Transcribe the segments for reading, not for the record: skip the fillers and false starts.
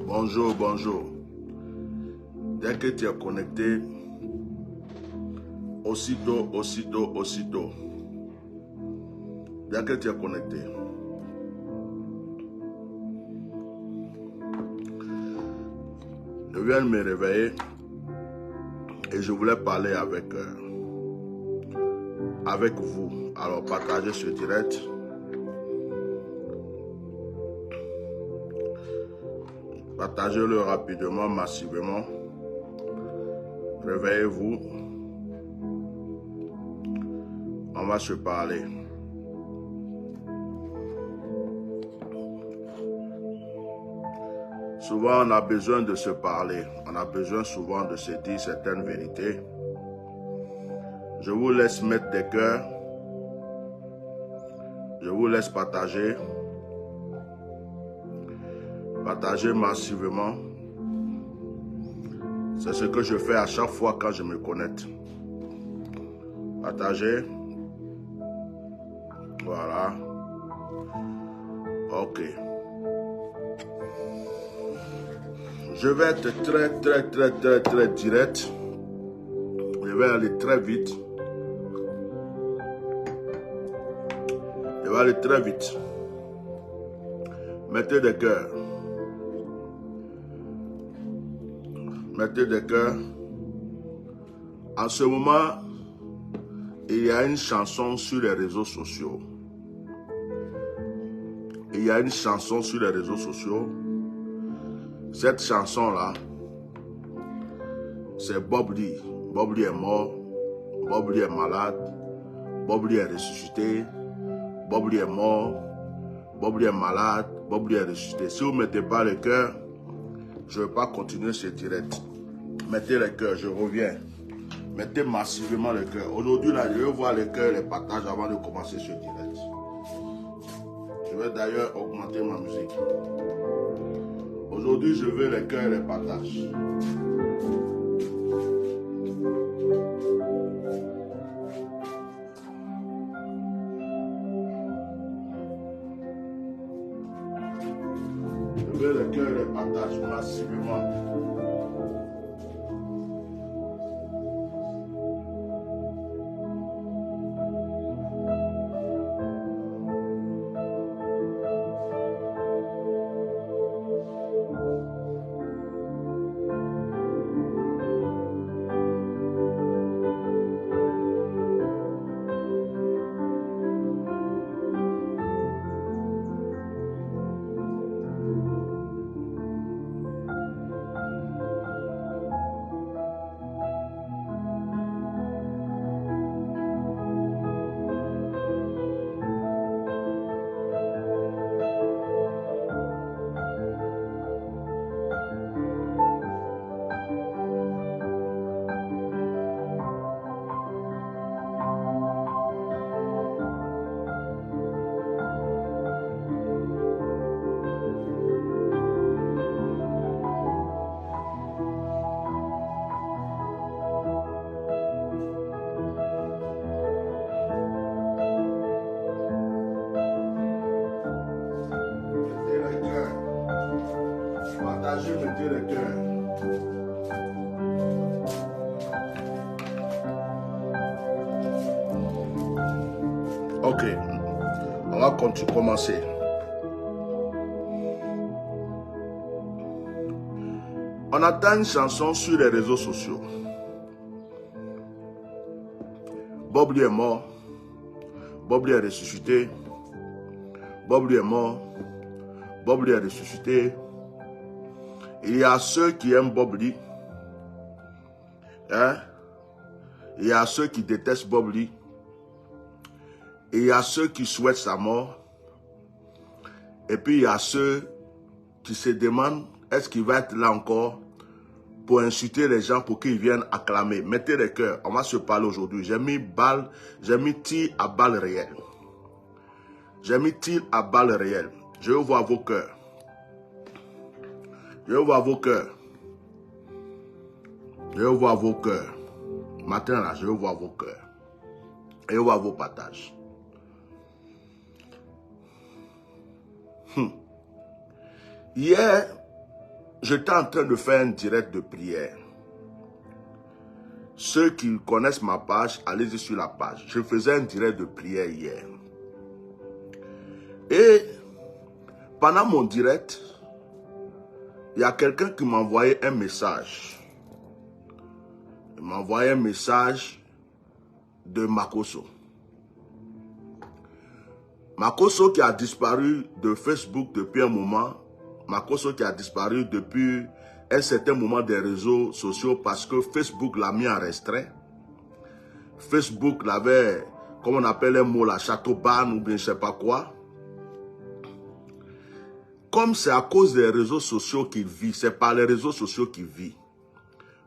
Bonjour, bonjour. Dès que tu es connecté, aussitôt. Dès que tu es connecté. Je viens de me réveiller et je voulais parler avec vous. Alors, partagez ce direct. Partagez-le rapidement, massivement. Réveillez-vous. On va se parler. Souvent, on a besoin de se parler. On a besoin souvent de se dire certaines vérités. Je vous laisse mettre des cœurs. Je vous laisse partager. Partagez massivement. C'est ce que je fais à chaque fois quand je me connecte. Partagez. Voilà. Ok. Je vais être très direct. Je vais aller très vite. Je vais aller très vite. Mettez des cœurs. Mettez des cœurs. En ce moment, il y a une chanson sur les réseaux sociaux. Il y a une chanson sur les réseaux sociaux. Cette chanson-là, c'est Bob Lee. Bob Lee est mort. Bob Lee est malade. Bob Lee est ressuscité. Bob Lee est mort. Bob Lee est malade. Bob Lee est ressuscité. Si vous ne mettez pas le cœur, je ne vais pas continuer ce direct. Mettez le cœur, je reviens. Mettez massivement le cœur. Aujourd'hui, là, je vais voir le cœur et les partages avant de commencer ce direct. Je vais d'ailleurs augmenter ma musique. Aujourd'hui, je veux les cœurs et les partages. Je veux les cœurs et les partages massivement. Mettez le cœur. Ok, on va commencer. On entend une chanson sur les réseaux sociaux. Bob Lee est mort. Bob Lee est ressuscité. Bob Lee est mort. Bob Lee est ressuscité. Il y a ceux qui aiment Bob Lee. Hein? Il y a ceux qui détestent Bob Lee. Il y a ceux qui souhaitent sa mort. Et puis il y a ceux qui se demandent est-ce qu'il va être là encore pour insulter les gens pour qu'ils viennent acclamer. Mettez les cœurs. On va se parler aujourd'hui. J'ai mis tir à balles réelles. J'ai mis tir à balles réelles. Je veux voir vos cœurs. Je veux voir vos cœurs. Je veux voir vos cœurs. Maintenant là, je veux voir vos cœurs. Et je veux voir vos partages. Hier, j'étais en train de faire un direct de prière. Ceux qui connaissent ma page, allez-y sur la page. Je faisais un direct de prière hier. Et pendant mon direct, il y a quelqu'un qui m'a envoyé un message. Il m'a envoyé un message de Makosso. Makosso qui a disparu de Facebook depuis un moment. Makosso qui a disparu depuis un certain moment des réseaux sociaux parce que Facebook l'a mis en restreint. Facebook l'avait, comme on appelle un mot là, château-ban ou bien je ne sais pas quoi. Comme c'est à cause des réseaux sociaux qu'il vit, c'est par les réseaux sociaux qu'il vit.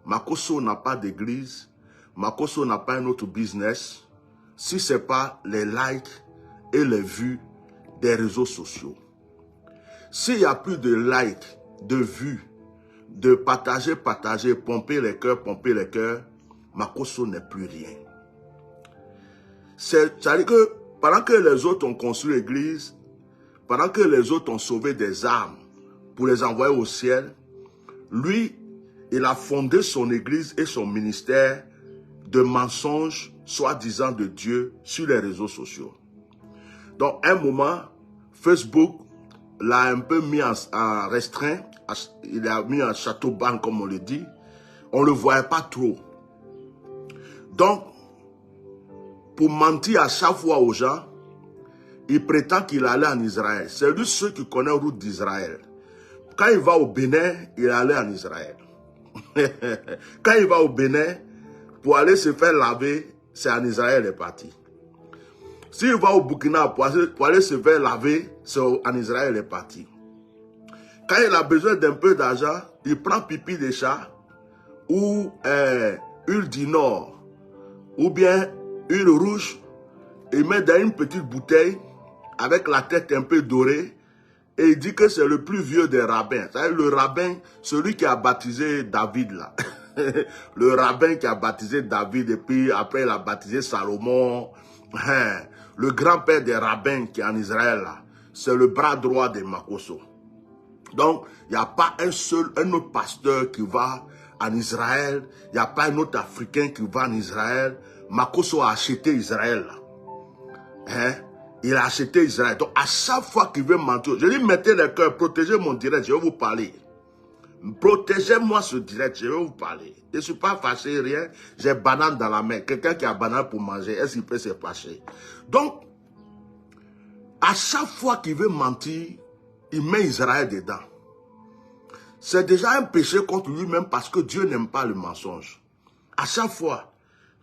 Makosso n'a pas d'église, Makosso n'a pas un autre business, si ce n'est pas les likes et les vues des réseaux sociaux. S'il n'y a plus de likes, de vues, de partager, pomper les cœurs, Makosso n'est plus rien. C'est-à-dire que pendant que les autres ont construit l'église, pendant que les autres ont sauvé des âmes pour les envoyer au ciel, lui, il a fondé son église et son ministère de mensonges, soi-disant de Dieu, sur les réseaux sociaux. Donc, à un moment, Facebook l'a un peu mis en restreint, il a mis en château-ban, comme on le dit. On ne le voyait pas trop. Donc, pour mentir à chaque fois aux gens, il prétend qu'il allait en Israël. C'est lui ceux qui connaissent la route d'Israël. Quand il va au Bénin, il allait en Israël. Quand il va au Bénin, pour aller se faire laver, c'est en Israël, il est parti. S'il va au Burkina pour aller se faire laver, c'est en Israël, il est parti. Quand il a besoin d'un peu d'argent, il prend pipi de chat ou huile du Nord ou bien huile rouge, il met dans une petite bouteille avec la tête un peu dorée et il dit que c'est le plus vieux des rabbins. C'est-à-dire le rabbin, celui qui a baptisé David là. Le rabbin qui a baptisé David et puis après il a baptisé Salomon. Le grand-père des rabbins qui est en Israël là, c'est le bras droit de Makosso. Donc, il n'y a pas un autre pasteur qui va en Israël, il n'y a pas un autre Africain qui va en Israël. Makosso a acheté Israël là. Il a acheté Israël. Donc, à chaque fois qu'il veut mentir, je lui mettez le cœur, protégez mon direct, je vais vous parler. Protégez-moi ce direct, je vais vous parler. Je ne suis pas fâché, rien. J'ai banane dans la main. Quelqu'un qui a banane pour manger, est-ce qu'il peut se fâcher? Donc, à chaque fois qu'il veut mentir, il met Israël dedans. C'est déjà un péché contre lui-même parce que Dieu n'aime pas le mensonge. À chaque fois,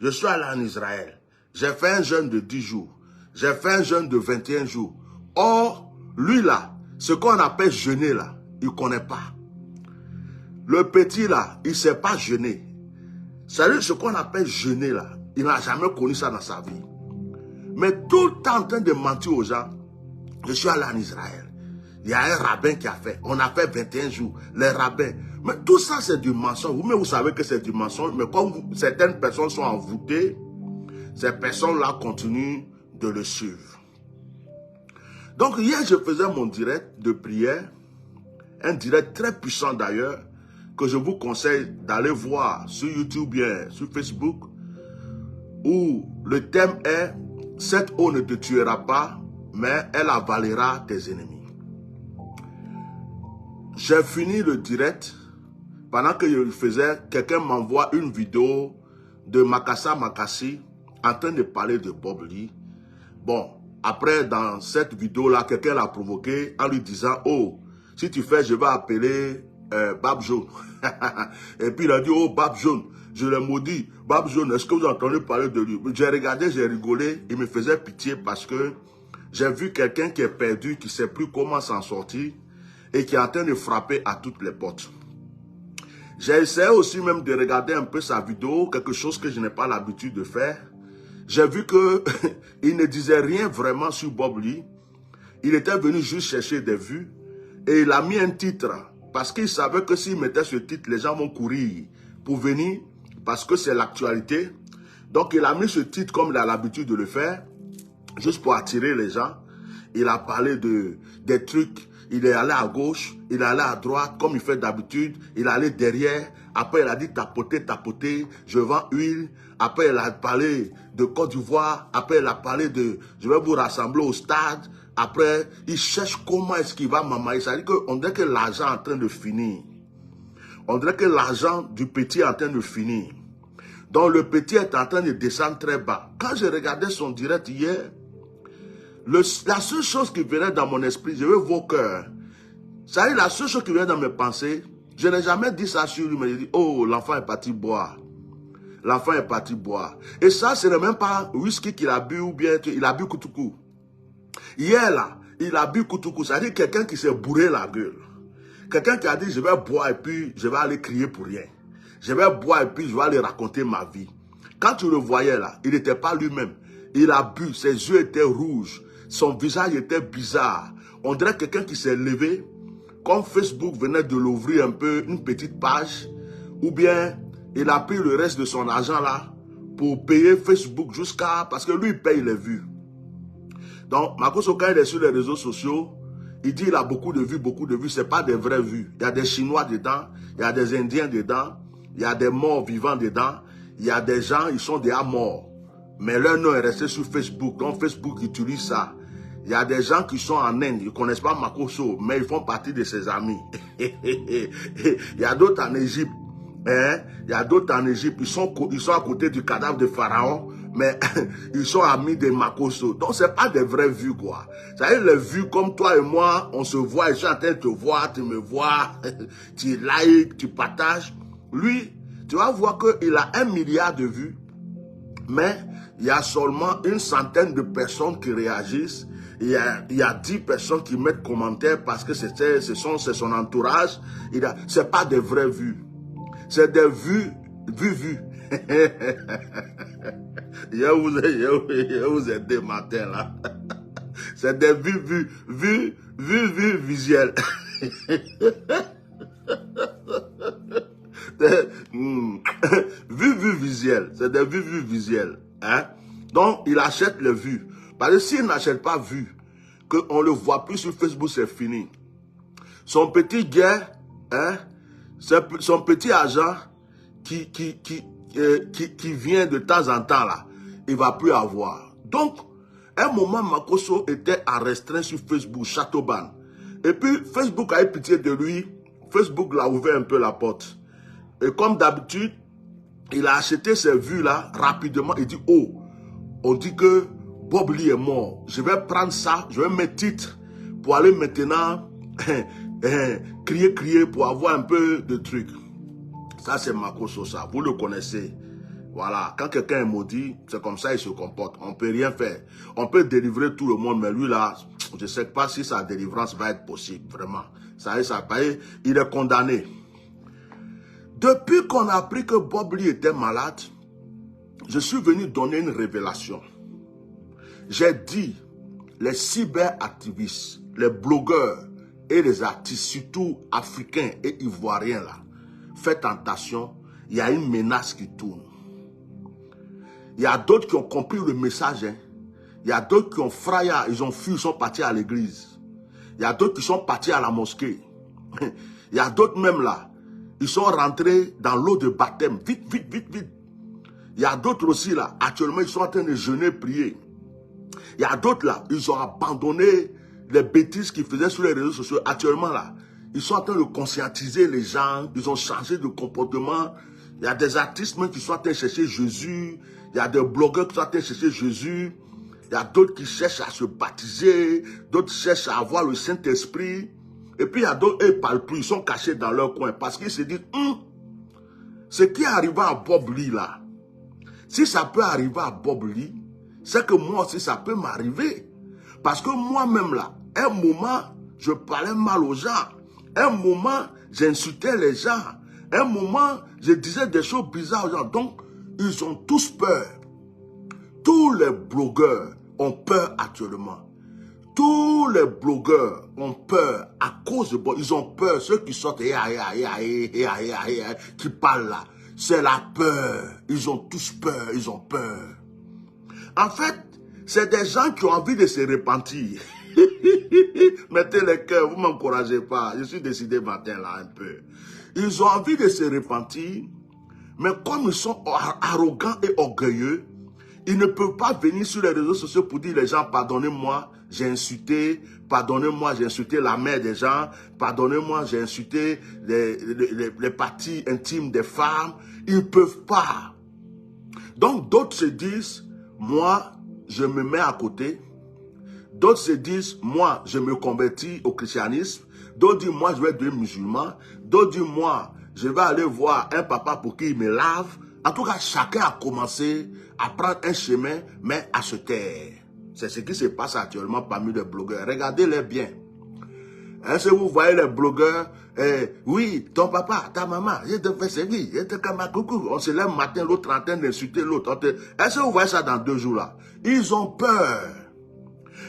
je suis allé en Israël. J'ai fait un jeûne de 10 jours. J'ai fait un jeûne de 21 jours. Or, lui là, ce qu'on appelle jeûner là, il ne connaît pas. Le petit là, il ne sait pas jeûner. C'est-à-dire ce qu'on appelle jeûner là, il n'a jamais connu ça dans sa vie. Mais tout le temps en train de mentir aux gens, je suis allé en Israël. Il y a un rabbin qui a fait, on a fait 21 jours, les rabbins. Mais tout ça c'est du mensonge. Vous-même vous savez que c'est du mensonge, mais comme certaines personnes sont envoûtées, ces personnes-là continuent de le suivre. Donc hier je faisais mon direct de prière, un direct très puissant d'ailleurs, que je vous conseille d'aller voir sur YouTube bien sur Facebook, où le thème est « Cette eau ne te tuera pas, mais elle avalera tes ennemis ». J'ai fini le direct, pendant que je le faisais, quelqu'un m'envoie une vidéo de Makassa Makassi en train de parler de Bob Lee. Bon, après dans cette vidéo-là, quelqu'un l'a provoqué en lui disant « Oh, si tu fais, je vais appeler Bab Jaune. » Et puis il a dit « Oh, Bab Jaune, je l'ai maudit. Bab Jaune, est-ce que vous entendez parler de lui ?» J'ai regardé, j'ai rigolé, il me faisait pitié parce que j'ai vu quelqu'un qui est perdu, qui ne sait plus comment s'en sortir et qui est en train de frapper à toutes les portes. J'ai essayé aussi même de regarder un peu sa vidéo, quelque chose que je n'ai pas l'habitude de faire. J'ai vu qu'il ne disait rien vraiment sur Bob Lee. Il était venu juste chercher des vues et il a mis un titre parce qu'il savait que s'il mettait ce titre, les gens vont courir pour venir parce que c'est l'actualité. Donc il a mis ce titre comme il a l'habitude de le faire, juste pour attirer les gens. Il a parlé des trucs il est allé à gauche, il est allé à droite, comme il fait d'habitude, il est allé derrière, après il a dit tapoter, tapoter, je vends huile, après il a parlé de Côte d'Ivoire, après il a parlé de, je vais vous rassembler au stade, après il cherche comment est-ce qu'il va m'amailler, ça veut dire qu'on dirait que l'argent est en train de finir. On dirait que l'argent du petit est en train de finir. Donc le petit est en train de descendre très bas. Quand j'ai regardé son direct hier, la seule chose qui venait dans mon esprit, je veux vos cœurs. Ça veut dire la seule chose qui venait dans mes pensées, je n'ai jamais dit ça sur lui, mais j'ai dit, oh, l'enfant est parti boire. L'enfant est parti boire. Et ça, ce n'est même pas whisky qu'il a bu ou bien il a bu koutoukou. Hier là, il a bu koutoukou. Ça veut dire quelqu'un qui s'est bourré la gueule. Quelqu'un qui a dit, je vais boire et puis je vais aller crier pour rien. Je vais boire et puis je vais aller raconter ma vie. Quand tu le voyais là, il n'était pas lui-même. Il a bu, ses yeux étaient rouges. Son visage était bizarre. On dirait quelqu'un qui s'est levé, comme Facebook venait de l'ouvrir un peu, une petite page, ou bien il a pris le reste de son argent là pour payer Facebook jusqu'à... Parce que lui, il paye les vues. Donc, Makosso, quand il est sur les réseaux sociaux, il dit qu'il a beaucoup de vues, ce n'est pas des vraies vues. Il y a des Chinois dedans, il y a des Indiens dedans, il y a des morts vivants dedans, il y a des gens, ils sont déjà morts. Mais leur nom est resté sur Facebook, donc Facebook utilise ça. Il y a des gens qui sont en Inde, ils ne connaissent pas Makosso, mais ils font partie de ses amis. Il y a d'autres en Égypte, hein? Il y a d'autres en Égypte, ils sont à côté du cadavre de Pharaon, mais ils sont amis de Makosso. Donc, ce n'est pas des vraies vues, quoi. Ça veut dire les vues comme toi et moi, on se voit, je suis en train de te voir, tu me vois, tu likes, tu partages. Lui, tu vas voir qu'il a 1 milliard de vues, mais il y a seulement une centaine de personnes qui réagissent. Il y a 10 personnes qui mettent commentaires parce que c'est son entourage. Ce n'est pas des vraies vues. C'est des vues. Je vous ai des matins là. C'est des vues visuelles. Vues visuelles. C'est des vues visuelles. Hein? Donc, il achète les vues. Parce que s'il n'achète pas vues, qu'on ne le voit plus sur Facebook, c'est fini. Son petit gars, hein, son petit agent qui vient de temps en temps là, il ne va plus avoir. Donc, un moment, Makosso était à restreint sur Facebook, Châteauban. Et puis, Facebook a eu pitié de lui. Facebook l'a ouvert un peu la porte. Et comme d'habitude, il a acheté ces vues-là rapidement. Il dit, oh, on dit que Bob Lee est mort. Je vais prendre ça, je vais mettre titre pour aller maintenant crier pour avoir un peu de trucs. Ça, c'est Makosso, ça. Vous le connaissez. Voilà. Quand quelqu'un est maudit, c'est comme ça il se comporte. On ne peut rien faire. On peut délivrer tout le monde, mais lui, là, je ne sais pas si sa délivrance va être possible. Vraiment. Ça il est condamné. Depuis qu'on a appris que Bob Lee était malade, je suis venu donner une révélation. J'ai dit, les cyberactivistes, les blogueurs et les artistes, surtout africains et ivoiriens, là, faites attention, il y a une menace qui tourne. Il y a d'autres qui ont compris le message. Hein. Il y a d'autres qui ont frayé, ils ont fui, ils sont partis à l'église. Il y a d'autres qui sont partis à la mosquée. Il y a d'autres même là, ils sont rentrés dans l'eau de baptême. Vite. Il y a d'autres aussi là, actuellement ils sont en train de jeûner, prier. Il y a d'autres là, ils ont abandonné les bêtises qu'ils faisaient sur les réseaux sociaux. Actuellement là, ils sont en train de conscientiser les gens, ils ont changé de comportement. Il y a des artistes même qui sont en train de chercher Jésus. Il y a des blogueurs qui sont en train de chercher Jésus. Il y a d'autres qui cherchent à se baptiser. D'autres cherchent à avoir le Saint-Esprit. Et puis il y a d'autres, ils ne parlent plus, ils sont cachés dans leur coin. Parce qu'ils se disent, ce qui est arrivé à Bob Lee là, si ça peut arriver à Bob Lee, c'est que moi aussi ça peut m'arriver. Parce que moi-même là, un moment, je parlais mal aux gens. Un moment, j'insultais les gens. Un moment, je disais des choses bizarres aux gens. Donc, ils ont tous peur. Tous les blogueurs ont peur actuellement. Tous les blogueurs ont peur à cause de... Ils ont peur. Ceux qui sortent, qui parlent là, c'est la peur. Ils ont tous peur. Ils ont peur. En fait, c'est des gens qui ont envie de se repentir. Mettez les cœurs, vous ne m'encouragez pas. Je suis décidé matin là un peu. Ils ont envie de se repentir, mais comme ils sont arrogants et orgueilleux, ils ne peuvent pas venir sur les réseaux sociaux pour dire les gens, pardonnez-moi, j'ai insulté, pardonnez-moi, j'ai insulté la mère des gens, pardonnez-moi, j'ai insulté les parties intimes des femmes. Ils ne peuvent pas. Donc d'autres se disent, moi, je me mets à côté. D'autres se disent, moi, je me convertis au christianisme. D'autres disent, moi, je vais devenir musulman. D'autres disent, moi, je vais aller voir un papa pour qu'il me lave. En tout cas, chacun a commencé à prendre un chemin, mais à se taire. C'est ce qui se passe actuellement parmi les blogueurs. Regardez-les bien. Est-ce que vous voyez les blogueurs, oui, ton papa, ta maman, je te fais servir, je te comme coucou. On se lève matin, l'autre en train d'insulter l'autre. Est-ce que vous voyez ça dans 2 jours là? Ils ont peur.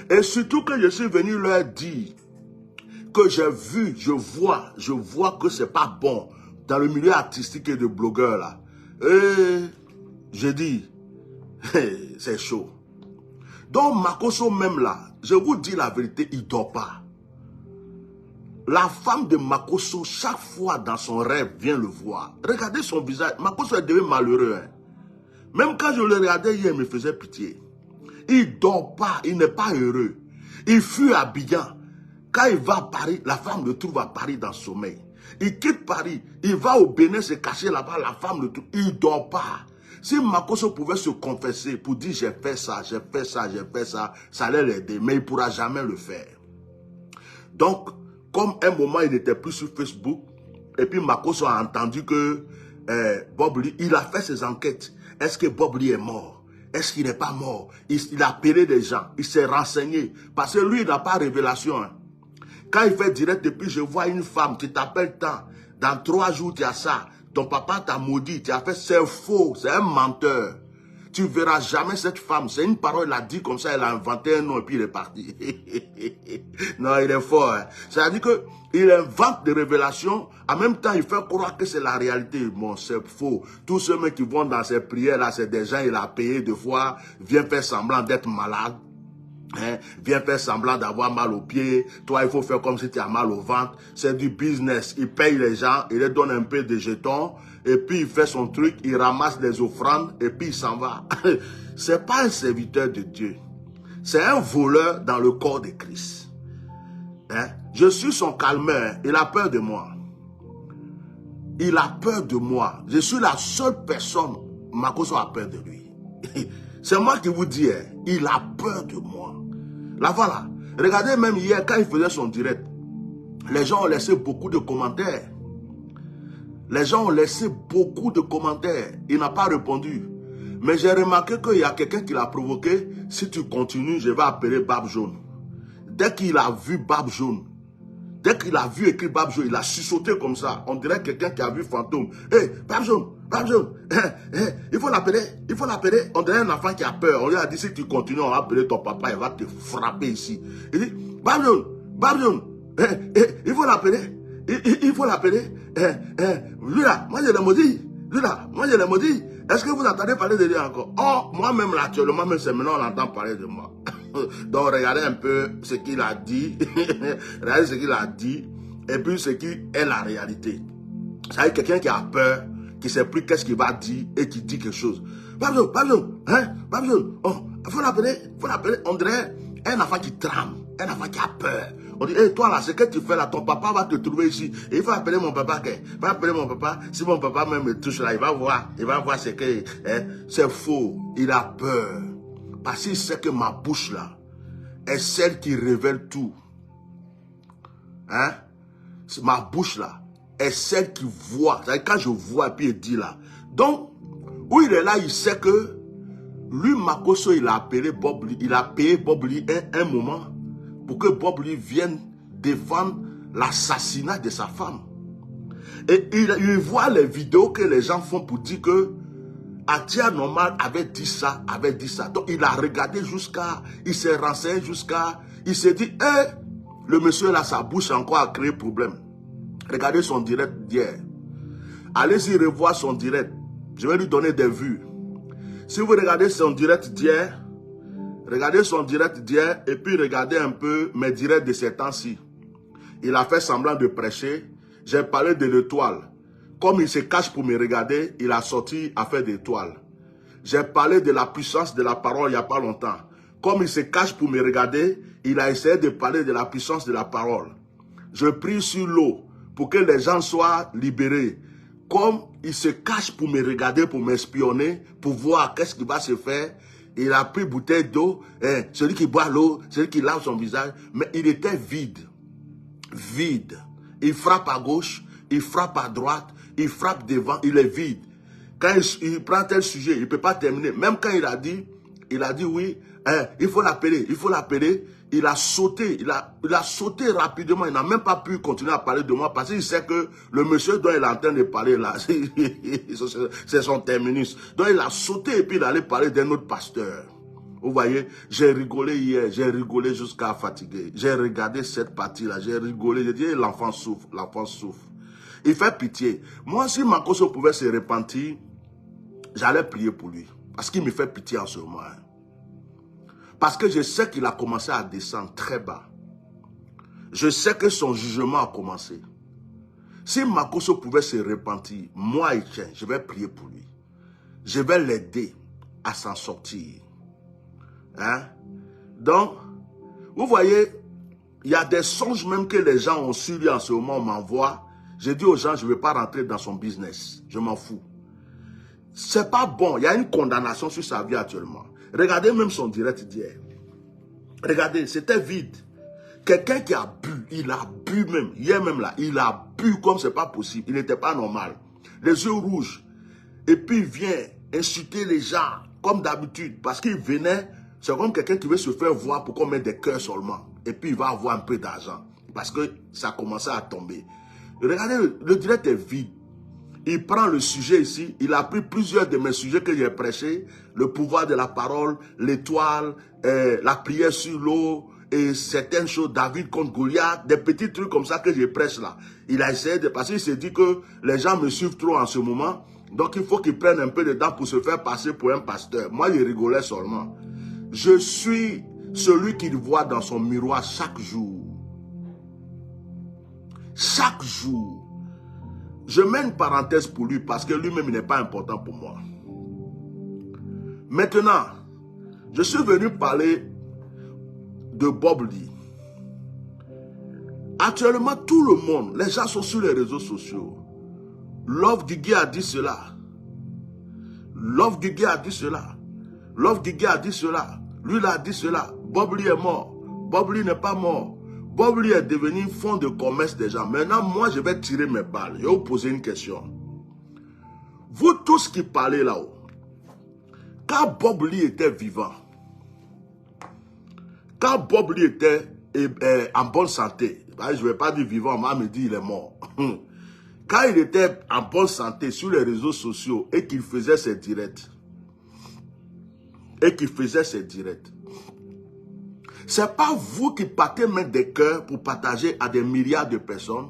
Et surtout que je suis venu leur dire que j'ai vu, je vois que c'est pas bon dans le milieu artistique et de blogueurs là. Et je dis, c'est chaud. Donc Makosso même là, je vous dis la vérité, il ne dort pas. La femme de Makosso, chaque fois dans son rêve, vient le voir. Regardez son visage. Makosso est devenu malheureux. Hein. Même quand je le regardais hier, il me faisait pitié. Il ne dort pas, il n'est pas heureux. Il fuit Abidjan. Quand il va à Paris, la femme le trouve à Paris dans le sommeil. Il quitte Paris, il va au Bénin se cacher là-bas, la femme le trouve. Il ne dort pas. Si Makosso pouvait se confesser pour dire j'ai fait ça, j'ai fait ça, j'ai fait ça, ça allait l'aider. Mais il ne pourra jamais le faire. Donc, comme un moment il n'était plus sur Facebook, et puis Makosso a entendu que Bob Lee, il a fait ses enquêtes. Est-ce que Bob Lee est mort? Est-ce qu'il n'est pas mort? Il a appelé des gens, il s'est renseigné. Parce que lui, il n'a pas révélation. Hein. Quand il fait direct, et puis je vois une femme qui t'appelle tant, dans 3 jours tu as ça, ton papa t'a maudit, tu as fait, c'est faux, c'est un menteur. Tu ne verras jamais cette femme, c'est une parole, il a dit comme ça, elle a inventé un nom et puis il est parti. Non, il est fort. Hein. C'est-à-dire qu'il invente des révélations, en même temps il fait croire que c'est la réalité. Bon, c'est faux. Tous ceux qui vont dans ces prières-là, c'est des gens, il a payé 2 fois, viennent faire semblant d'être malade. Hein, viens faire semblant d'avoir mal aux pieds. Toi, il faut faire comme si tu as mal au ventre. C'est du business. Il paye les gens, il leur donne un peu de jetons. Et puis, il fait son truc, il ramasse les offrandes et puis il s'en va. C'est pas un serviteur de Dieu. C'est un voleur dans le corps de Christ. Hein? Je suis son calmeur. Il a peur de moi. Il a peur de moi. Je suis la seule personne. Makosso a peur de lui. C'est moi qui vous dis, hein, il a peur de moi. Là, voilà. Regardez même hier, quand il faisait son direct, les gens ont laissé beaucoup de commentaires. Les gens ont laissé beaucoup de commentaires. Il n'a pas répondu. Mais j'ai remarqué qu'il y a quelqu'un qui l'a provoqué. Si tu continues, je vais appeler Barbe Jaune. Dès qu'il a vu Barbe Jaune, dès qu'il a vu écrit Barbe Jaune, il a chuchoté comme ça. On dirait quelqu'un qui a vu fantôme. Hé, Barbe Jaune, Barbe Jaune, il faut l'appeler, il faut l'appeler. On dirait un enfant qui a peur. On lui a dit, si tu continues, on va appeler ton papa, il va te frapper ici. Il dit, Barbe Jaune, il faut l'appeler, il faut l'appeler. Lui là, moi je l'ai maudit. Lui là, moi je l'ai maudit. Est-ce que vous entendez parler de lui encore? Oh, moi-même là, actuellement, même c'est maintenant on entend parler de moi. Donc regardez un peu ce qu'il a dit. Regardez ce qu'il a dit. Et puis ce qui est la réalité. C'est quelqu'un qui a peur, qui ne sait plus qu'est-ce qu'il va dire et qui dit quelque chose. Pardon, hein? Pardon, oh, faut l'appeler. On dirait un enfant qui tremble, un enfant qui a peur. On dit, hey, toi là, ce que tu fais là, ton papa va te trouver ici. Et il faut appeler mon papa. Il va appeler mon papa. Si mon papa même me touche là, il va voir ce que... Hein, c'est faux. Il a peur. Parce qu'il sait que ma bouche là est celle qui révèle tout. Hein? Ma bouche là est celle qui voit. C'est-à-dire quand je vois et puis il dit là. Donc, où il est là, il sait que lui, Makosso, il a appelé Bob Lee. Il a payé Bob Lee un moment pour que Bob Lee vienne défendre l'assassinat de sa femme. Et il voit les vidéos que les gens font pour dire que Atia Normal avait dit ça. Donc il a regardé jusqu'à, il s'est renseigné jusqu'à, il s'est dit, le monsieur là, sa bouche encore a créé problème. Regardez son direct d'hier. Allez-y revoir son direct. Je vais lui donner des vues. Si vous regardez son direct d'hier, Regardez son direct d'hier et puis regardez un peu mes directs de ces temps-ci. Il a fait semblant de prêcher. J'ai parlé de l'étoile. Comme il se cache pour me regarder, il a sorti à faire des toiles. J'ai parlé de la puissance de la parole il n'y a pas longtemps. Comme il se cache pour me regarder, il a essayé de parler de la puissance de la parole. Je prie sur l'eau pour que les gens soient libérés. Comme il se cache pour me regarder, pour m'espionner, pour voir qu'est-ce qui va se faire. Il a pris bouteille d'eau, celui qui boit l'eau, celui qui lave son visage. Mais il était vide. Vide. Il frappe à gauche, il frappe à droite, il frappe devant, il est vide. Quand il prend tel sujet, il ne peut pas terminer. Même quand il a dit oui, il faut l'appeler, il a sauté, il a sauté rapidement. Il n'a même pas pu continuer à parler de moi parce qu'il sait que le monsieur dont il est en train de parler là, c'est son terminus. Donc il a sauté et puis il allait parler d'un autre pasteur. Vous voyez, j'ai rigolé hier, j'ai rigolé jusqu'à fatiguer. J'ai regardé cette partie-là, j'ai rigolé, j'ai dit, l'enfant souffre, l'enfant souffre. Il fait pitié. Moi, si Makosso pouvait se repentir, j'allais prier pour lui. Parce qu'il me fait pitié en ce moment. Parce que je sais qu'il a commencé à descendre très bas. Je sais que son jugement a commencé. Si Makosso pouvait se repentir, moi, Etienne, je vais prier pour lui. Je vais l'aider à s'en sortir. Hein? Donc, vous voyez, il y a des songes même que les gens ont su lui en ce moment, on m'envoie. J'ai dit aux gens, je ne vais pas rentrer dans son business. Je m'en fous. C'est pas bon. Il y a une condamnation sur sa vie actuellement. Regardez même son direct d'hier. Regardez, c'était vide. Quelqu'un qui a bu, il a bu même. Hier même là, il a bu comme c'est pas possible. Il n'était pas normal. Les yeux rouges. Et puis il vient insulter les gens comme d'habitude. Parce qu'il venait, c'est comme quelqu'un qui veut se faire voir pour qu'on mette des cœurs seulement. Et puis il va avoir un peu d'argent. Parce que ça commençait à tomber. Regardez, le direct est vide. Il prend le sujet ici. Il a pris plusieurs de mes sujets que j'ai prêchés. Le pouvoir de la parole, l'étoile, la prière sur l'eau et certaines choses, David contre Goliath, des petits trucs comme ça que je prêche là. Il a essayé de passer. Il s'est dit que les gens me suivent trop en ce moment. Donc il faut qu'il prenne un peu de temps pour se faire passer pour un pasteur. Moi, il rigolait seulement. Je suis celui qu'il voit dans son miroir chaque jour. Chaque jour. Je mets une parenthèse pour lui parce que lui-même, il n'est pas important pour moi. Maintenant, je suis venu parler de Bob Lee. Actuellement, tout le monde, les gens sont sur les réseaux sociaux. Love Diggy a dit cela. Love Diggy a dit cela. Love Diggy a dit cela. Lui, il a dit cela. Bob Lee est mort. Bob Lee n'est pas mort. Bob Lee est devenu fonds de commerce des gens. Maintenant, moi, je vais tirer mes balles. Je vais vous poser une question. Vous tous qui parlez là-haut, quand Bob Lee était vivant, quand Bob Lee était en bonne santé, je ne vais pas dire vivant, on va me dire il est mort. Quand il était en bonne santé sur les réseaux sociaux et qu'il faisait ses directs, c'est pas vous qui partez mettre des cœurs pour partager à des milliards de personnes.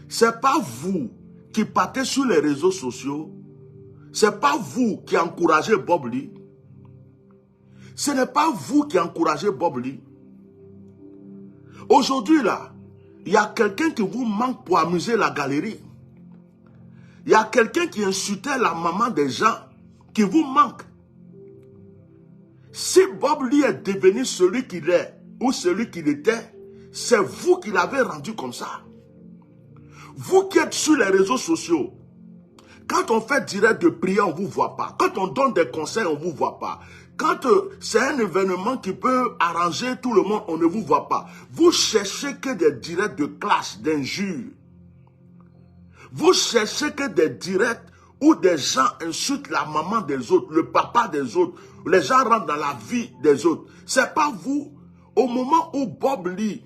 C'est pas vous qui partez sur les réseaux sociaux. C'est pas vous qui encouragez Bob Lee. Ce n'est pas vous qui encouragez Bob Lee. Aujourd'hui là, il y a quelqu'un qui vous manque pour amuser la galerie. Il y a quelqu'un qui insultait la maman des gens qui vous manque. Si Bob Lee est devenu celui qu'il est ou celui qu'il était, c'est vous qui l'avez rendu comme ça. Vous qui êtes sur les réseaux sociaux, quand on fait direct de prière, on ne vous voit pas. Quand on donne des conseils, on ne vous voit pas. Quand c'est un événement qui peut arranger tout le monde, on ne vous voit pas. Vous cherchez que des directs de clash, d'injures. Vous cherchez que des directs où des gens insultent la maman des autres, le papa des autres. Les gens rentrent dans la vie des autres. C'est pas vous. Au moment où Bob Lee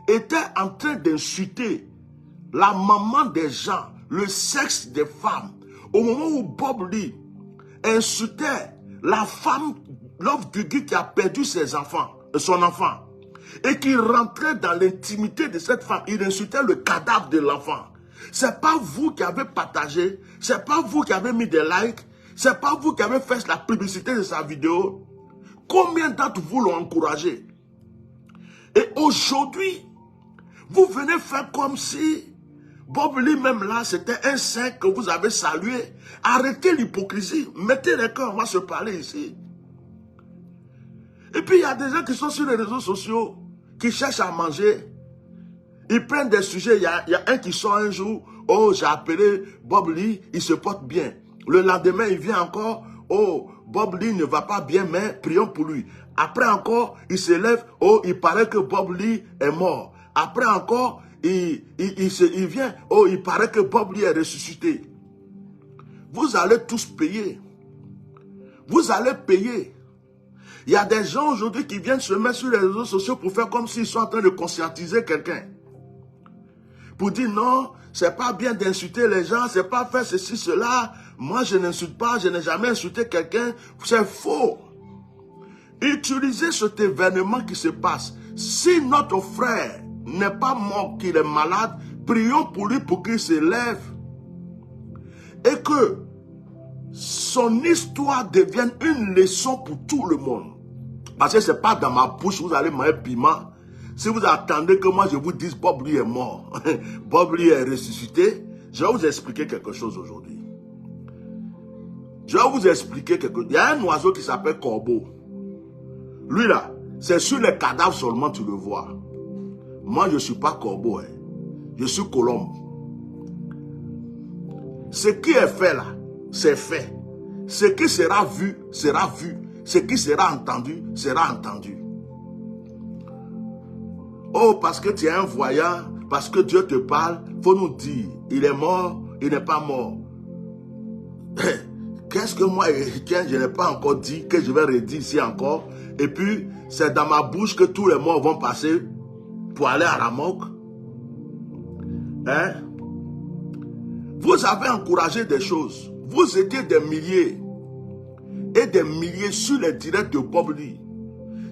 était en train d'insulter la maman des gens, le sexe des femmes, au moment où Bob Lee insultait la femme, Love Diggy qui a perdu ses enfants, son enfant, et qui rentrait dans l'intimité de cette femme, il insultait le cadavre de l'enfant. C'est pas vous qui avez partagé, c'est pas vous qui avez mis des likes, C'est pas vous qui avez fait la publicité de sa vidéo. Combien d'entre vous l'ont encouragé? Et aujourd'hui, vous venez faire comme si Bob Lee même là, c'était un saint que vous avez salué. Arrêtez l'hypocrisie. Mettez les cœurs, on va se parler ici. Et puis il y a des gens qui sont sur les réseaux sociaux, qui cherchent à manger. Ils prennent des sujets. Il y a un qui sort un jour. Oh, j'ai appelé Bob Lee, il se porte bien. Le lendemain, il vient encore. Oh, Bob Lee ne va pas bien, mais prions pour lui. Après encore, il se lève. Oh, il paraît que Bob Lee est mort. Après encore, il vient. Oh, il paraît que Bob Lee est ressuscité. Vous allez tous payer. Vous allez payer. Il y a des gens aujourd'hui qui viennent se mettre sur les réseaux sociaux pour faire comme s'ils sont en train de conscientiser quelqu'un. Pour dire non, c'est pas bien d'insulter les gens, c'est pas faire ceci, cela. Moi, je n'insulte pas, je n'ai jamais insulté quelqu'un. C'est faux. Utilisez cet événement qui se passe. Si notre frère n'est pas mort, qu'il est malade, prions pour lui pour qu'il se lève. Et que son histoire devienne une leçon pour tout le monde. Parce que ce n'est pas dans ma bouche, vous allez manger piment. Si vous attendez que moi je vous dise Bob Lee est mort, Bob Lee est ressuscité, je vais vous expliquer quelque chose aujourd'hui. Je vais vous expliquer quelque chose. Il y a un oiseau qui s'appelle corbeau. Lui là, c'est sur les cadavres seulement tu le vois. Moi je ne suis pas corbeau, hein. Je suis colombe. Ce qui est fait là, c'est fait. Ce qui sera vu, sera vu. Ce qui sera entendu, sera entendu. Oh, parce que tu es un voyant, parce que Dieu te parle, il faut nous dire, il est mort, il n'est pas mort. Qu'est-ce que moi, je n'ai pas encore dit, que je vais redire ici encore. Et puis, c'est dans ma bouche que tous les morts vont passer pour aller à la morgue. Hein? Vous avez encouragé des choses. Vous étiez des milliers et des milliers sur les directs de Bob Lee.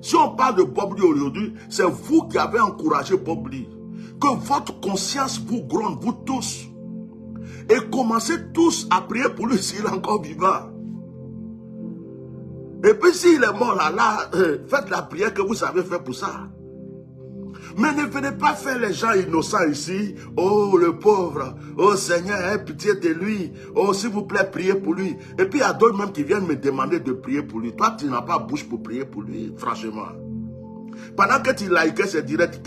Si on parle de Bob Lee aujourd'hui, c'est vous qui avez encouragé Bob Lee. Que votre conscience vous gronde, vous tous. Et commencez tous à prier pour lui s'il est encore vivant. Et puis s'il est mort là, faites la prière que vous savez faire pour ça. Mais ne venez pas faire les gens innocents ici. Oh, le pauvre. Oh, Seigneur, aie pitié de lui. Oh, s'il vous plaît, priez pour lui. Et puis, il y a d'autres même qui viennent me demander de prier pour lui. Toi, tu n'as pas bouche pour prier pour lui, franchement. Pendant que tu likais ses directs,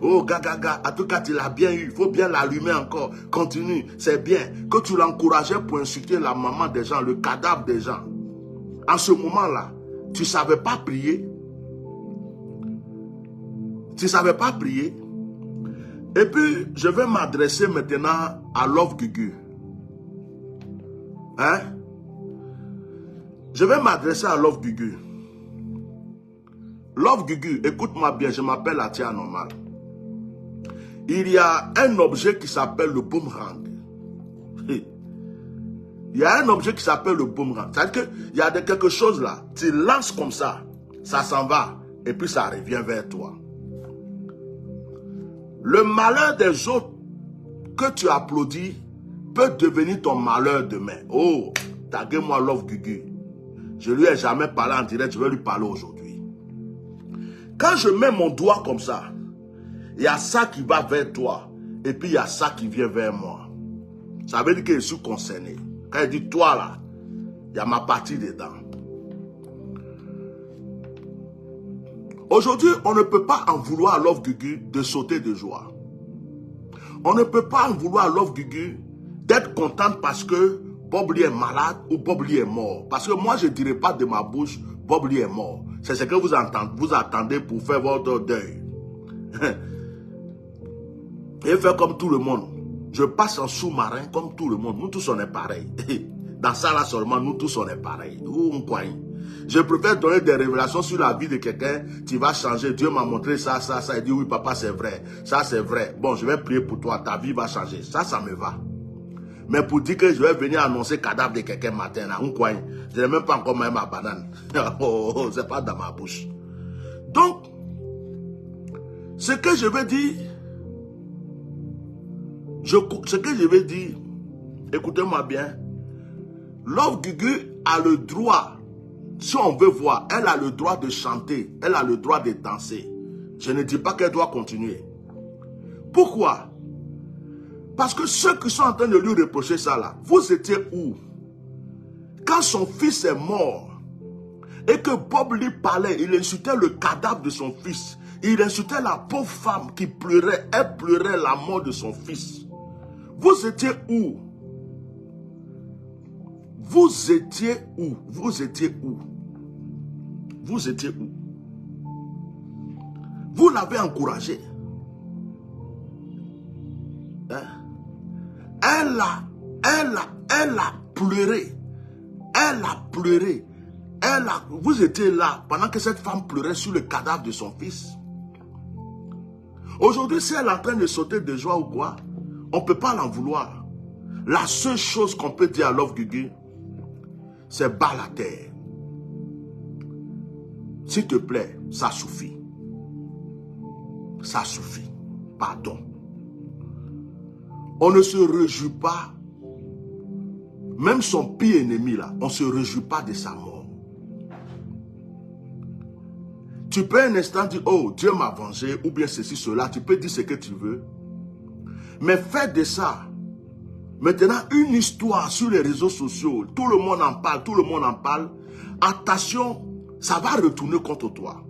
oh, gaga, en tout cas, tu l'as bien eu. Il faut bien l'allumer encore. Continue, c'est bien. Que tu l'encourageais pour insulter la maman des gens, le cadavre des gens. En ce moment-là, tu ne savais pas prier. Tu ne savais pas prier. Et puis, je vais m'adresser maintenant à Love Gugu. Hein? Je vais m'adresser à Love Gugu. Love Gugu, écoute-moi bien, je m'appelle Atia Normal. Il y a un objet qui s'appelle le boomerang. Il y a un objet qui s'appelle le boomerang. C'est-à-dire qu'il y a quelque chose là. Tu lances comme ça s'en va, et puis ça revient vers toi. Le malheur des autres que tu applaudis peut devenir ton malheur demain. Oh, taguez-moi Love Gugu. Je lui ai jamais parlé en direct, je vais lui parler aujourd'hui. Quand je mets mon doigt comme ça, il y a ça qui va vers toi, et puis il y a ça qui vient vers moi. Ça veut dire que je suis concerné. Quand il dit toi là, il y a ma partie dedans. Aujourd'hui, on ne peut pas en vouloir à Love Gugu de sauter de joie. On ne peut pas en vouloir à Love Gugu d'être contente parce que Bob Lee est malade ou Bob Lee est mort. Parce que moi, je ne dirai pas de ma bouche, Bob Lee est mort. C'est ce que vous attendez pour faire votre deuil. Et faire comme tout le monde. Je passe en sous-marin comme tout le monde. Nous tous, on est pareils. Dans ça là seulement, nous tous, on est pareils. Je préfère donner des révélations sur la vie de quelqu'un. Tu vas changer. Dieu m'a montré ça. Il dit oui, papa, c'est vrai. Ça, c'est vrai. Bon, je vais prier pour toi. Ta vie va changer. Ça me va. Mais pour dire que je vais venir annoncer le cadavre de quelqu'un matin, là, je n'ai même pas encore mangé ma banane. C'est pas dans ma bouche. Donc, ce que je veux dire, écoutez-moi bien, Love Guigui a le droit, si on veut voir, elle a le droit de chanter, elle a le droit de danser. Je ne dis pas qu'elle doit continuer. Pourquoi? Parce que ceux qui sont en train de lui reprocher ça là, vous étiez où? Quand son fils est mort, et que Bob lui parlait, il insultait le cadavre de son fils. Il insultait la pauvre femme qui pleurait, elle pleurait la mort de son fils. Vous étiez où? Vous étiez où? Vous étiez où? Vous étiez où? Vous l'avez encouragé. Hein? Elle a pleuré. Elle a pleuré. Vous étiez là pendant que cette femme pleurait sur le cadavre de son fils. Aujourd'hui, si elle est en train de sauter de joie ou quoi, on ne peut pas l'en vouloir. La seule chose qu'on peut dire à Love Guigui, c'est bas la terre. S'il te plaît, ça suffit. Ça suffit. Pardon. On ne se réjouit pas. Même son pire ennemi là, on ne se réjouit pas de sa mort. Tu peux un instant dire, oh, Dieu m'a vengé, ou bien ceci, cela. Tu peux dire ce que tu veux. Mais fais de ça. Maintenant, une histoire sur les réseaux sociaux. Tout le monde en parle, tout le monde en parle. Attention, ça va retourner contre toi.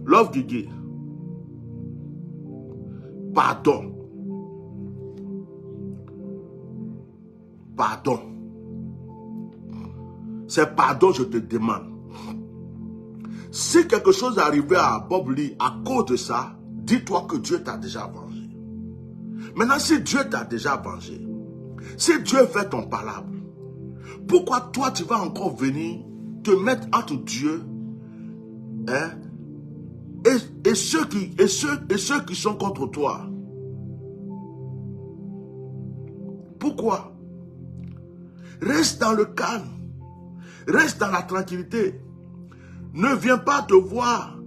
Love Guigui. Pardon. Pardon. C'est pardon, je te demande. Si quelque chose est arrivé à Bob Lee à cause de ça, dis-toi que Dieu t'a déjà vengé. Maintenant, si Dieu t'a déjà vengé, si Dieu fait ton palabre, pourquoi toi tu vas encore venir te mettre entre Dieu et ceux qui sont contre toi? Pourquoi? Reste dans le calme. Reste dans la tranquillité. Ne viens pas te voir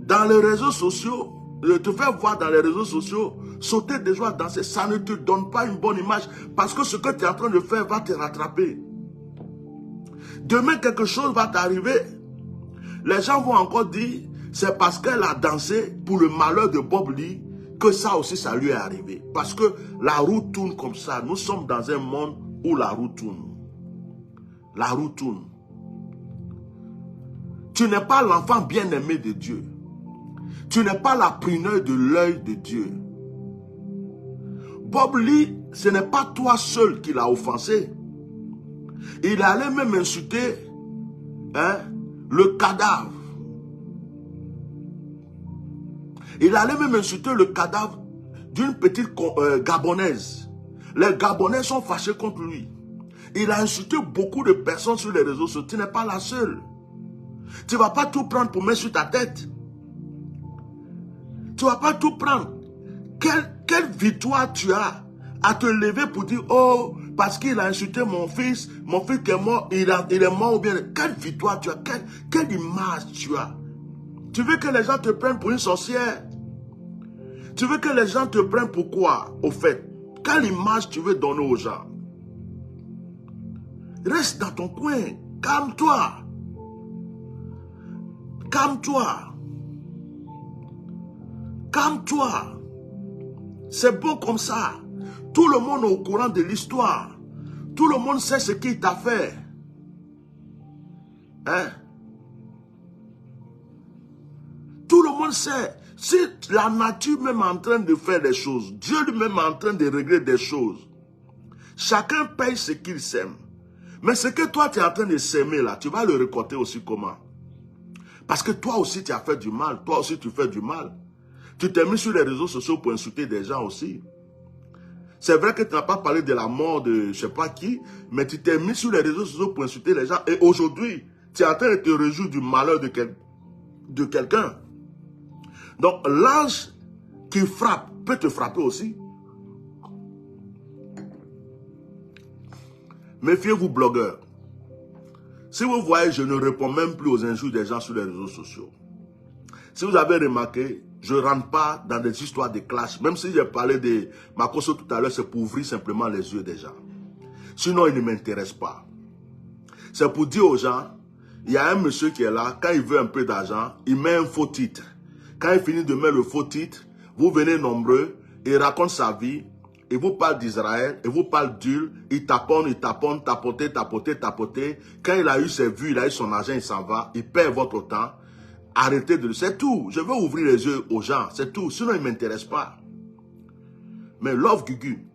dans les réseaux sociaux, te faire voir dans les réseaux sociaux, sauter de joie, danser. Ça ne te donne pas une bonne image parce que ce que tu es en train de faire va te rattraper. Demain, quelque chose va t'arriver. Les gens vont encore dire, c'est parce qu'elle a dansé pour le malheur de Bob Lee que ça aussi, ça lui est arrivé. Parce que la roue tourne comme ça. Nous sommes dans un monde où la roue tourne. La roue tourne. Tu n'es pas l'enfant bien-aimé de Dieu. Tu n'es pas la prunelle de l'œil de Dieu. Bob Lee, ce n'est pas toi seul qui l'a offensé. Il allait même insulter le cadavre. Il allait même insulter le cadavre d'une petite Gabonaise. Les Gabonais sont fâchés contre lui. Il a insulté beaucoup de personnes sur les réseaux sociaux. Tu n'es pas la seule. Tu ne vas pas tout prendre pour mettre sur ta tête. Tu ne vas pas tout prendre. Quelle victoire tu as à te lever pour dire, oh, parce qu'il a insulté mon fils qui est mort, il est mort ou bien. Quelle victoire tu as? Quelle image tu as? Tu veux que les gens te prennent pour une sorcière? Tu veux que les gens te prennent pour quoi, au fait? Quelle image tu veux donner aux gens? Reste dans ton coin. Calme-toi. Calme-toi. Calme-toi. C'est bon comme ça. Tout le monde est au courant de l'histoire. Tout le monde sait ce qu'il t'a fait. Hein? Tout le monde sait. Si la nature même est en train de faire des choses, Dieu lui-même est en train de régler des choses. Chacun paye ce qu'il sème. Mais ce que toi tu es en train de s'aimer là, tu vas le récolter aussi comment? Parce que toi aussi tu as fait du mal, toi aussi tu fais du mal. Tu t'es mis sur les réseaux sociaux pour insulter des gens aussi. C'est vrai que tu n'as pas parlé de la mort de je ne sais pas qui, mais tu t'es mis sur les réseaux sociaux pour insulter les gens. Et aujourd'hui, tu es en train de te réjouir du malheur de quelqu'un. Donc l'ange qui frappe peut te frapper aussi. Méfiez-vous, blogueurs. Si vous voyez, je ne réponds même plus aux injures des gens sur les réseaux sociaux. Si vous avez remarqué, je ne rentre pas dans des histoires de clash. Même si j'ai parlé de Makosso tout à l'heure, c'est pour ouvrir simplement les yeux des gens. Sinon, il ne m'intéresse pas. C'est pour dire aux gens, il y a un monsieur qui est là, quand il veut un peu d'argent, il met un faux titre. Quand il finit de mettre le faux titre, vous venez nombreux, il raconte sa vie, il vous parle d'Israël, il vous parle d'huile, il taponne, tapoter. Quand il a eu ses vues, il a eu son argent, il s'en va, il perd votre temps. Arrêtez de le... C'est tout. Je veux ouvrir les yeux aux gens, c'est tout. Sinon, ils ne m'intéressent pas. Mais Love Gugu,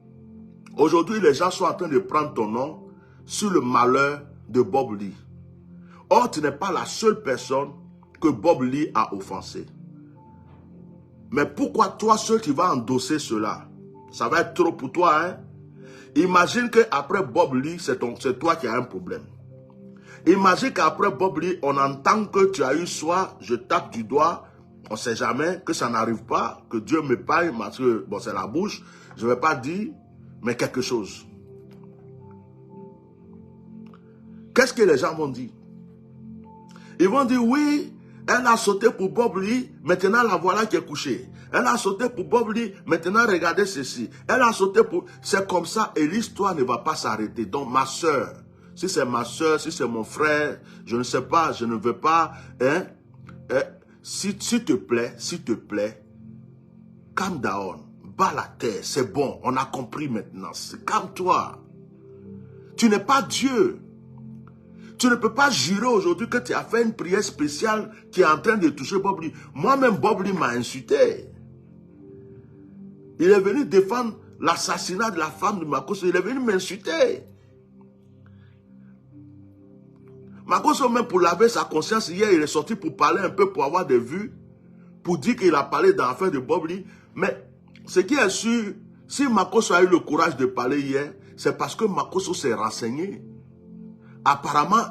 aujourd'hui, les gens sont en train de prendre ton nom sur le malheur de Bob Lee. Or, tu n'es pas la seule personne que Bob Lee a offensé. Mais pourquoi toi seul tu vas endosser cela? Ça va être trop pour toi, hein? Imagine qu'après Bob Lee, c'est toi qui as un problème. Imagine qu'après Bob Lee, on entend que tu as eu soit, je tape du doigt, on ne sait jamais, que ça n'arrive pas, que Dieu me paye, parce que, bon, c'est la bouche, je ne vais pas dire, mais quelque chose. Qu'est-ce que les gens vont dire? Ils vont dire, oui, elle a sauté pour Bob Lee, maintenant la voilà qui est couchée. Elle a sauté pour Bob Lee, maintenant regardez ceci. Elle a sauté pour... C'est comme ça et l'histoire ne va pas s'arrêter. Donc ma soeur, si c'est ma soeur, si c'est mon frère, je ne sais pas, je ne veux pas... Hein, s'il te plaît, calm down, bats la terre, c'est bon, on a compris maintenant. Calme-toi. Tu n'es pas Dieu. Tu ne peux pas jurer aujourd'hui que tu as fait une prière spéciale qui est en train de toucher Bob Lee. Moi-même, Bob Lee m'a insulté. Il est venu défendre l'assassinat de la femme de Makosso. Il est venu m'insulter. Makosso, même pour laver sa conscience, hier, il est sorti pour parler un peu, pour avoir des vues, pour dire qu'il a parlé dans l'affaire de Bob Lee. Mais ce qui est sûr, si Makosso a eu le courage de parler hier, c'est parce que Makosso s'est renseigné. Apparemment,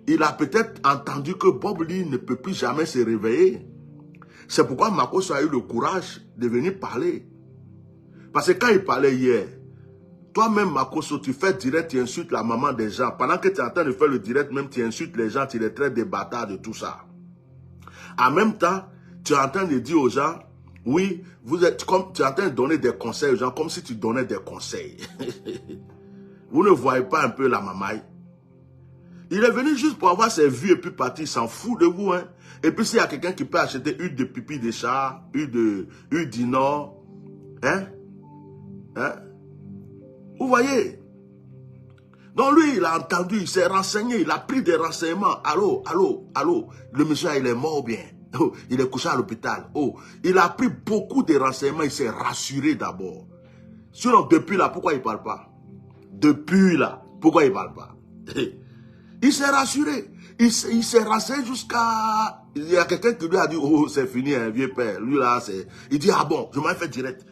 il a peut-être entendu que Bob Lee ne peut plus jamais se réveiller. C'est pourquoi Makosso a eu le courage de venir parler. Parce que quand il parlait hier, toi-même Makosso, tu fais direct, tu insultes la maman des gens. Pendant que tu es en train de faire le direct, même tu insultes les gens, tu les traites des bâtards de tout ça. En même temps, tu es en train de dire aux gens, oui, tu es en train de donner des conseils aux gens, comme si tu donnais des conseils. Vous ne voyez pas un peu la mamaille? Il est venu juste pour avoir ses vues et puis partir, il s'en fout de vous. Hein. Et puis s'il y a quelqu'un qui peut acheter huile de pipi de chat, huile d'inor, hein? Vous voyez? Donc lui, il a entendu, il s'est renseigné, il a pris des renseignements. Allô, le monsieur, il est mort bien. Oh, il est couché à l'hôpital. Oh, il a pris beaucoup de renseignements, il s'est rassuré d'abord. Sinon, depuis là, pourquoi il ne parle pas? Depuis là, pourquoi il ne parle pas? Il s'est rassuré. Il s'est renseigné jusqu'à... Il y a quelqu'un qui lui a dit, oh, c'est fini, un vieux père. Lui, là, c'est... Il dit, ah bon, je m'en fais direct.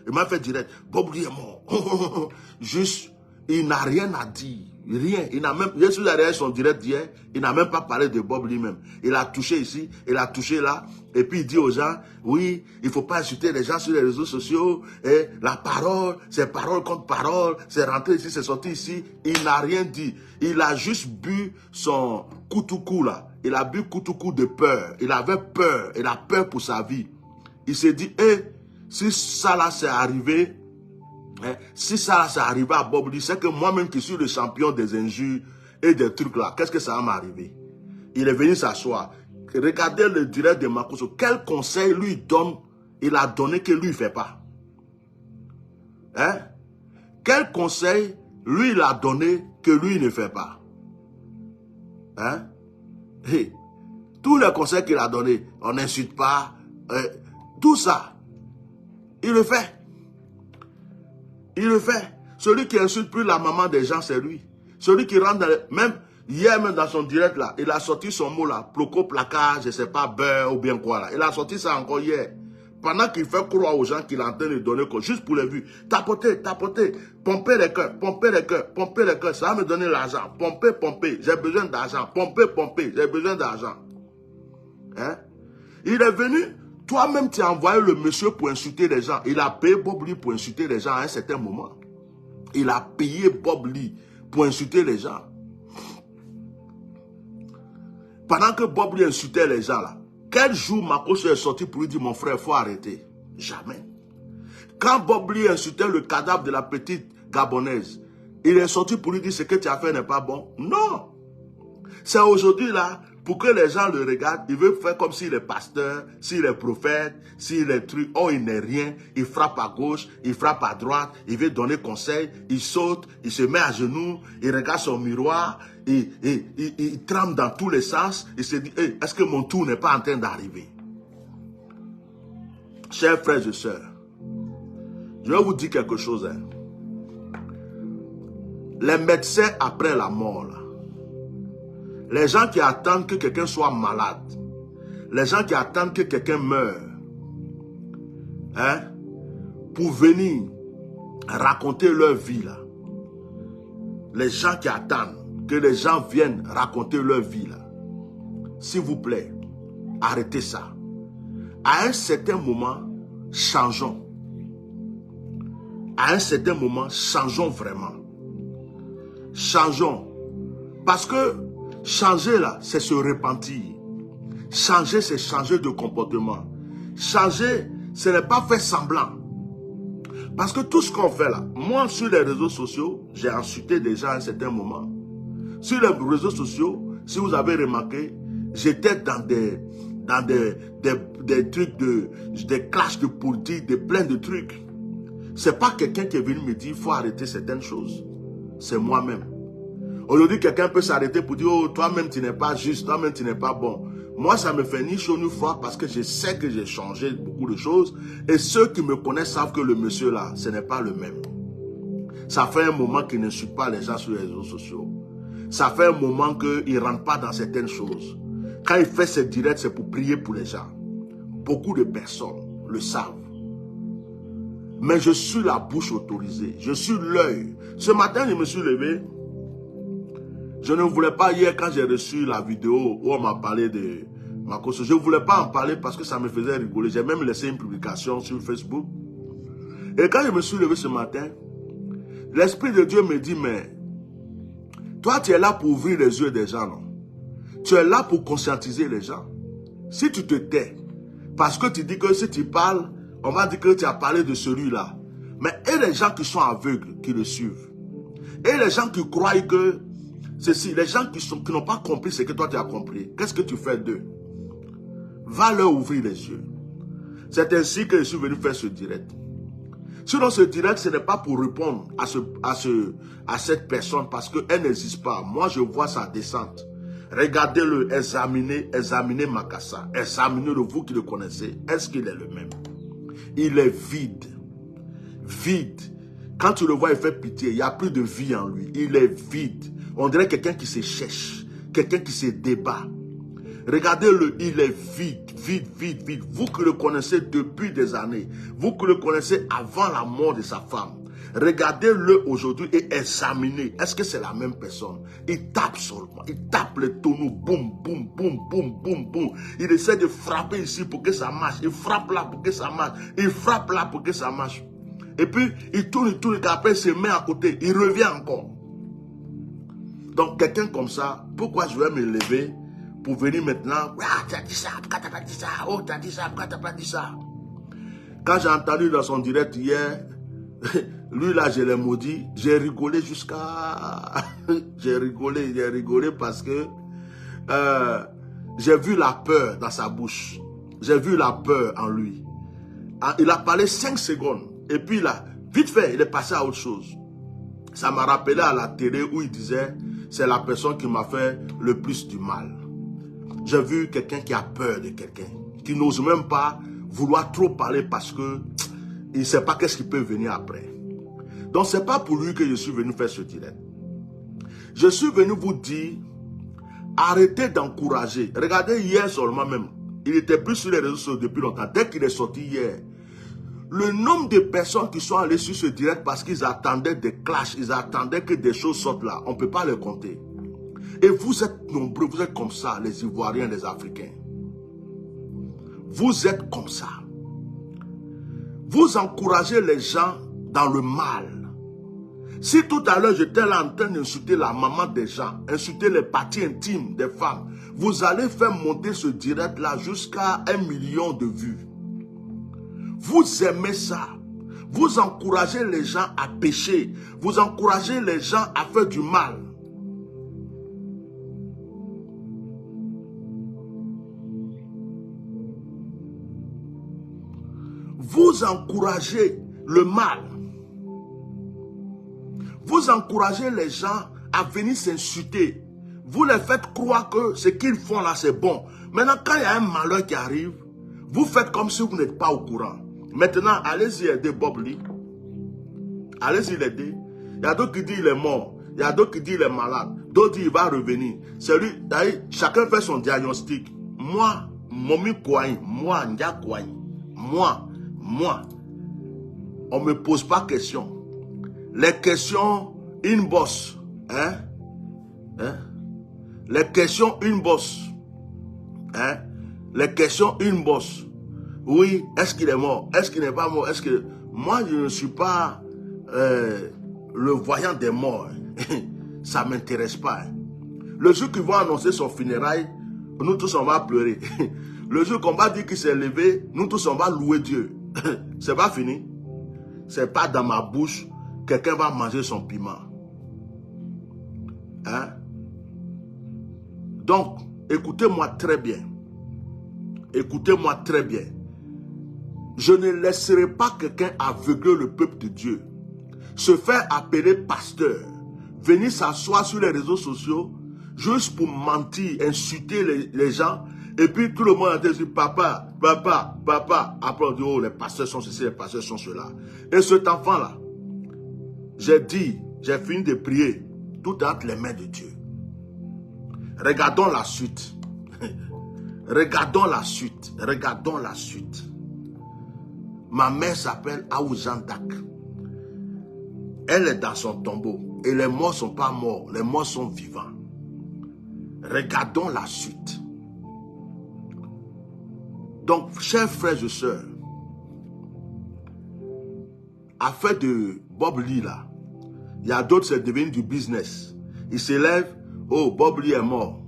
Bob Lee est mort. Juste, il n'a rien à dire. Rien. Il n'a même... Je suis derrière son direct d'hier. Il n'a même pas parlé de Bob Lee même. Il a touché ici, il a touché là. Et puis, il dit aux gens, oui, il ne faut pas insulter les gens sur les réseaux sociaux. Et la parole, c'est parole contre parole. C'est rentré ici, c'est sorti ici. Il n'a rien dit. Il a juste bu son koutoukou là. Il a bu koutoukou de peur. Il avait peur. Il a peur pour sa vie. Il s'est dit, si ça là c'est arrivé, si ça là c'est arrivé à Bob Lee, c'est que moi-même qui suis le champion des injures et des trucs là, qu'est-ce que ça va m'arriver? Il est venu s'asseoir. Regardez le direct de Makosso. Quel conseil lui donne, il a donné que lui ne fait pas? Hein? Quel conseil lui il a donné que lui ne fait pas? Hein? Hey, tous les conseils qu'il a donnés, on n'insulte pas, tout ça, il le fait. Il le fait. Celui qui insulte plus la maman des gens, c'est lui. Celui qui rentre dans même hier, même dans son direct là, il a sorti son mot là, ploco, placard, je ne sais pas, beurre ou bien quoi là. Il a sorti ça encore hier. Pendant qu'il fait croire aux gens qu'il est en train de donner, juste pour les vues. Tapoter, pomper les cœurs, ça va me donner l'argent. Pomper, j'ai besoin d'argent. Pomper, j'ai besoin d'argent. Hein? Il est venu, toi-même tu as envoyé le monsieur pour insulter les gens. Il a payé Bob Lee pour insulter les gens à un certain moment. Il a payé Bob Lee pour insulter les gens. Pendant que Bob Lee insultait les gens là, Quel jour Makosso est sorti pour lui dire, mon frère, il faut arrêter? Jamais. Quand Bob lui insultait le cadavre de la petite Gabonaise, il est sorti pour lui dire, ce que tu as fait n'est pas bon? Non. C'est aujourd'hui là, pour que les gens le regardent, il veut faire comme s'il est pasteur, s'il est prophète, s'il est truc. Oh, il n'est rien. Il frappe à gauche, il frappe à droite, il veut donner conseil, il saute, il se met à genoux, il regarde son miroir, il tremble dans tous les sens, il se dit, hey, est-ce que mon tour n'est pas en train d'arriver? Chers frères et sœurs, je vais vous dire quelque chose. Hein. Les médecins après la mort, là, les gens qui attendent que quelqu'un soit malade, les gens qui attendent que quelqu'un meure, hein, pour venir raconter leur vie, là, les gens qui attendent que les gens viennent raconter leur vie, là, s'il vous plaît, arrêtez ça. À un certain moment, changeons. À un certain moment, changeons vraiment. Changeons. Parce que changer là, c'est se repentir. Changer, c'est changer de comportement. Changer, ce n'est pas faire semblant. Parce que tout ce qu'on fait là, moi sur les réseaux sociaux, j'ai insulté des gens à un certain moment. Sur les réseaux sociaux, si vous avez remarqué, j'étais dans des trucs des clashs de politique, plein de trucs. C'est pas quelqu'un qui est venu me dire, il faut arrêter certaines choses. C'est moi-même. Aujourd'hui, quelqu'un peut s'arrêter pour dire, oh, toi-même, tu n'es pas juste, toi-même, tu n'es pas bon. Moi, ça me fait ni chaud ni froid parce que je sais que j'ai changé beaucoup de choses. Et ceux qui me connaissent savent que le monsieur là, ce n'est pas le même. Ça fait un moment qu'il ne suit pas les gens sur les réseaux sociaux. Ça fait un moment qu'il ne rentre pas dans certaines choses. Quand il fait ses directs, c'est pour prier pour les gens. Beaucoup de personnes le savent. Mais je suis la bouche autorisée. Je suis l'œil. Ce matin, je me suis levé. Je ne voulais pas hier, quand j'ai reçu la vidéo où on m'a parlé de Makosso, je ne voulais pas en parler parce que ça me faisait rigoler. J'ai même laissé une publication sur Facebook. Et quand je me suis levé ce matin, l'Esprit de Dieu me dit, mais toi, tu es là pour ouvrir les yeux des gens, non? Tu es là pour conscientiser les gens. Si tu te tais, parce que tu dis que si tu parles, on va dire que tu as parlé de celui-là. Mais et les gens qui sont aveugles, qui le suivent. Et les gens qui croient que ceci, les gens qui n'ont pas compris ce que toi tu as compris, qu'est-ce que tu fais d'eux? Va leur ouvrir les yeux. C'est ainsi que je suis venu faire ce direct. Sinon, ce direct, ce n'est pas pour répondre à cette personne parce qu'elle n'existe pas. Moi, je vois sa descente. Regardez-le, examinez Makassa. Examinez-le, vous qui le connaissez. Est-ce qu'il est le même? Il est vide. Vide. Quand tu le vois, il fait pitié. Il n'y a plus de vie en lui. Il est vide. On dirait quelqu'un qui se cherche. Quelqu'un qui se débat. Regardez-le, il est vide, vide, vide, vide. Vous qui le connaissez depuis des années. Vous qui le connaissez avant la mort de sa femme. Regardez-le aujourd'hui et examinez. Est-ce que c'est la même personne? Il tape seulement. Il tape les tonneaux. Boum, boum, boum, boum, boum, boum. Il essaie de frapper ici pour que ça marche. Il frappe là pour que ça marche. Il frappe là pour que ça marche. Et puis, il tourne, et après, il se met à côté. Il revient encore. Donc, quelqu'un comme ça, pourquoi je vais me lever pour venir maintenant? Ah, tu as dit ça, pourquoi tu n'as pas dit ça? Oh, tu as dit ça, pourquoi tu n'as pas dit ça? Quand j'ai entendu dans son direct hier, lui là, je l'ai maudit. J'ai rigolé jusqu'à... j'ai rigolé parce que j'ai vu la peur dans sa bouche. J'ai vu la peur en lui. Il a parlé 5 secondes. Et puis là, vite fait, il est passé à autre chose. Ça m'a rappelé à la télé où il disait, c'est la personne qui m'a fait le plus du mal. J'ai vu quelqu'un qui a peur de quelqu'un, qui n'ose même pas vouloir trop parler parce que il ne sait pas qu'est-ce qui peut venir après. Donc, ce n'est pas pour lui que je suis venu faire ce direct. Je suis venu vous dire, arrêtez d'encourager. Regardez hier seulement même, il était plus sur les réseaux sociaux depuis longtemps. Dès qu'il est sorti hier, le nombre de personnes qui sont allées sur ce direct parce qu'ils attendaient des clashs, ils attendaient que des choses sortent là, on ne peut pas les compter. Et vous êtes nombreux, vous êtes comme ça, les Ivoiriens, les Africains. Vous êtes comme ça. Vous encouragez les gens dans le mal. Si tout à l'heure j'étais là en train d'insulter la maman des gens, insulter les parties intimes des femmes, vous allez faire monter ce direct là jusqu'à 1 million de vues. Vous aimez ça. Vous encouragez les gens à pécher. Vous encouragez les gens à faire du mal. Vous encouragez le mal. Vous encouragez les gens à venir s'insulter. Vous les faites croire que ce qu'ils font là, c'est bon. Maintenant, quand il y a un malheur qui arrive, vous faites comme si vous n'êtes pas au courant. Maintenant, allez-y aider Bob Lee. Allez-y l'aider. Il y a d'autres qui disent qu'il est mort. Il y a d'autres qui disent qu'il est malade. D'autres disent qu'il va revenir. Chacun fait son diagnostic. Moi, Momi Kouaï, moi, Ndia Kouaï, moi, on ne me pose pas question. Les questions inbox, les questions inbox, les questions inbox. Oui, est-ce qu'il est mort? Est-ce qu'il n'est pas mort? Est-ce que moi je ne suis pas le voyant des morts? Ça ne m'intéresse pas. Le jour qu'ils vont annoncer son funérail, nous tous on va pleurer. Le jour qu'on va dire qu'il s'est levé, nous tous on va louer Dieu. C'est pas fini. C'est pas dans ma bouche. Quelqu'un va manger son piment. Hein? Donc, écoutez-moi très bien. Écoutez-moi très bien. Je ne laisserai pas quelqu'un aveugler le peuple de Dieu. Se faire appeler pasteur. Venir s'asseoir sur les réseaux sociaux juste pour mentir, insulter les gens. Et puis tout le monde a dit papa, papa, papa. Après on dit oh les pasteurs sont ceci, les pasteurs sont cela. Et cet enfant-là, j'ai dit, j'ai fini de prier, tout entre les mains de Dieu. Regardons la suite. Regardons la suite. Regardons la suite. Ma mère s'appelle Aouzandak. Elle est dans son tombeau. Et les morts ne sont pas morts. Les morts sont vivants. Regardons la suite. Donc, chers frères et sœurs, affaire de Bob Lee là, il y a d'autres, c'est devenu du business. Ils se lèvent, oh, Bob Lee est mort.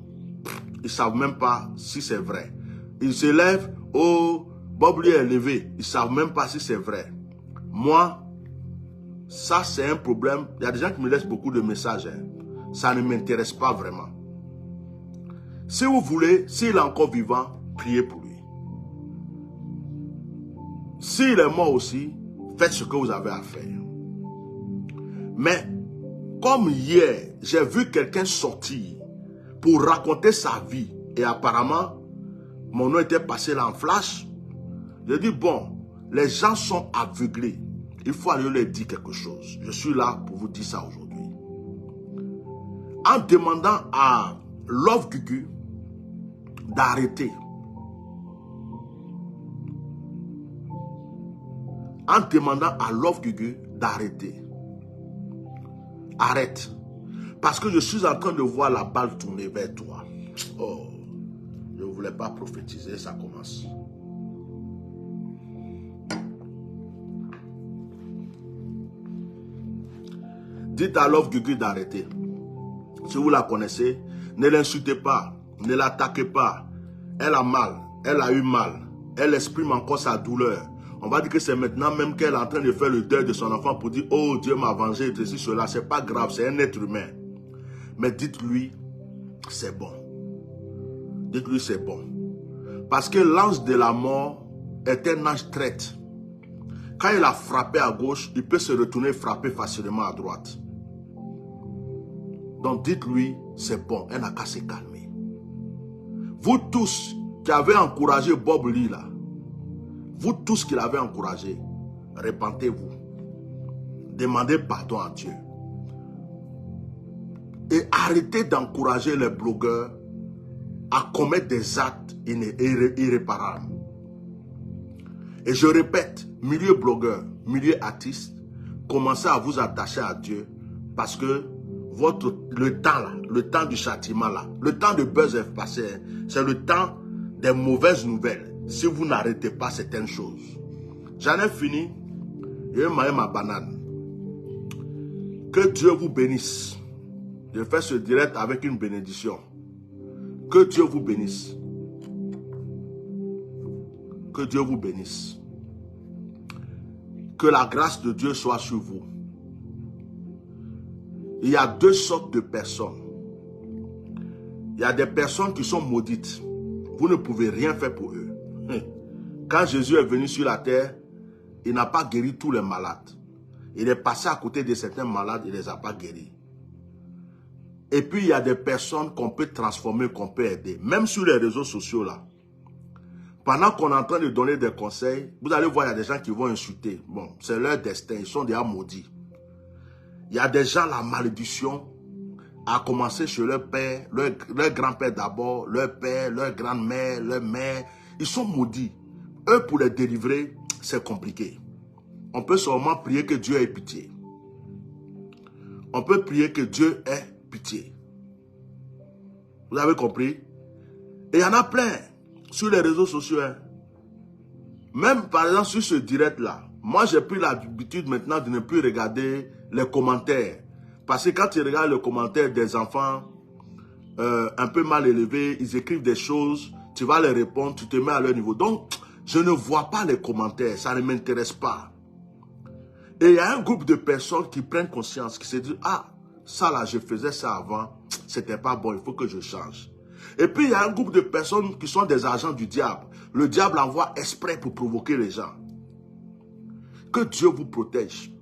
Ils ne savent même pas si c'est vrai. Ils se lèvent, oh, Bob Lee est levé. Ils ne savent même pas si c'est vrai. Moi, ça c'est un problème. Il y a des gens qui me laissent beaucoup de messages. Hein. Ça ne m'intéresse pas vraiment. Si vous voulez, s'il est encore vivant, priez pour lui. S'il est mort aussi, faites ce que vous avez à faire. Mais, comme hier, j'ai vu quelqu'un sortir pour raconter sa vie. Et apparemment, mon nom était passé là en flash. J'ai dit, bon, les gens sont aveuglés. Il faut aller leur dire quelque chose. Je suis là pour vous dire ça aujourd'hui. En demandant à Love Gugu d'arrêter. En demandant à Love Gugu d'arrêter. Arrête. Parce que je suis en train de voir la balle tourner vers toi. Oh, je ne voulais pas prophétiser, ça commence. Dites à Love Gugu d'arrêter. Si vous la connaissez, ne l'insultez pas, ne l'attaquez pas. Elle a mal, elle a eu mal. Elle exprime encore sa douleur. On va dire que c'est maintenant même qu'elle est en train de faire le deuil de son enfant pour dire « Oh, Dieu m'a vengé, ceci, cela. » C'est pas grave, c'est un être humain. Mais dites-lui, c'est bon. Dites-lui, c'est bon. Parce que l'ange de la mort est un ange traître. Quand il a frappé à gauche, il peut se retourner et frapper facilement à droite. Donc dites-lui, c'est bon, elle n'a qu'à se calmer. Vous tous qui avez encouragé Bob Lee là, vous tous qui l'avez encouragé, repentez-vous. Demandez pardon à Dieu. Et arrêtez d'encourager les blogueurs à commettre des actes irréparables. Et je répète, milieu blogueur, milieu artiste, commencez à vous attacher à Dieu parce que le temps là, le temps du châtiment là, le temps de buzz est passé, c'est le temps des mauvaises nouvelles. Si vous n'arrêtez pas certaines choses. J'en ai fini. Je vais manger ma banane. Que Dieu vous bénisse. Je fais ce direct avec une bénédiction. Que Dieu vous bénisse. Que Dieu vous bénisse. Que la grâce de Dieu soit sur vous. Il y a deux sortes de personnes. Il y a des personnes qui sont maudites. Vous ne pouvez rien faire pour eux. Quand Jésus est venu sur la terre, il n'a pas guéri tous les malades. Il est passé à côté de certains malades, il ne les a pas guéris. Et puis, il y a des personnes qu'on peut transformer, qu'on peut aider. Même sur les réseaux sociaux, là. Pendant qu'on est en train de donner des conseils, vous allez voir, il y a des gens qui vont insulter. Bon, c'est leur destin, ils sont déjà maudits. Il y a des gens, la malédiction a commencé chez leur père, leur grand-père d'abord, leur père, leur grand-mère, leur mère. Ils sont maudits. Eux, pour les délivrer, c'est compliqué. On peut seulement prier que Dieu ait pitié. On peut prier que Dieu ait pitié. Vous avez compris? Et il y en a plein sur les réseaux sociaux. Hein. Même par exemple sur ce direct-là. Moi, j'ai pris l'habitude maintenant de ne plus regarder les commentaires. Parce que quand tu regardes les commentaires des enfants un peu mal élevés, ils écrivent des choses, tu vas les répondre, tu te mets à leur niveau. Donc, je ne vois pas les commentaires, ça ne m'intéresse pas. Et il y a un groupe de personnes qui prennent conscience, qui se disent, ah, ça là, je faisais ça avant, c'était pas bon, il faut que je change. Et puis, il y a un groupe de personnes qui sont des agents du diable. Le diable envoie exprès pour provoquer les gens. Que Dieu vous protège.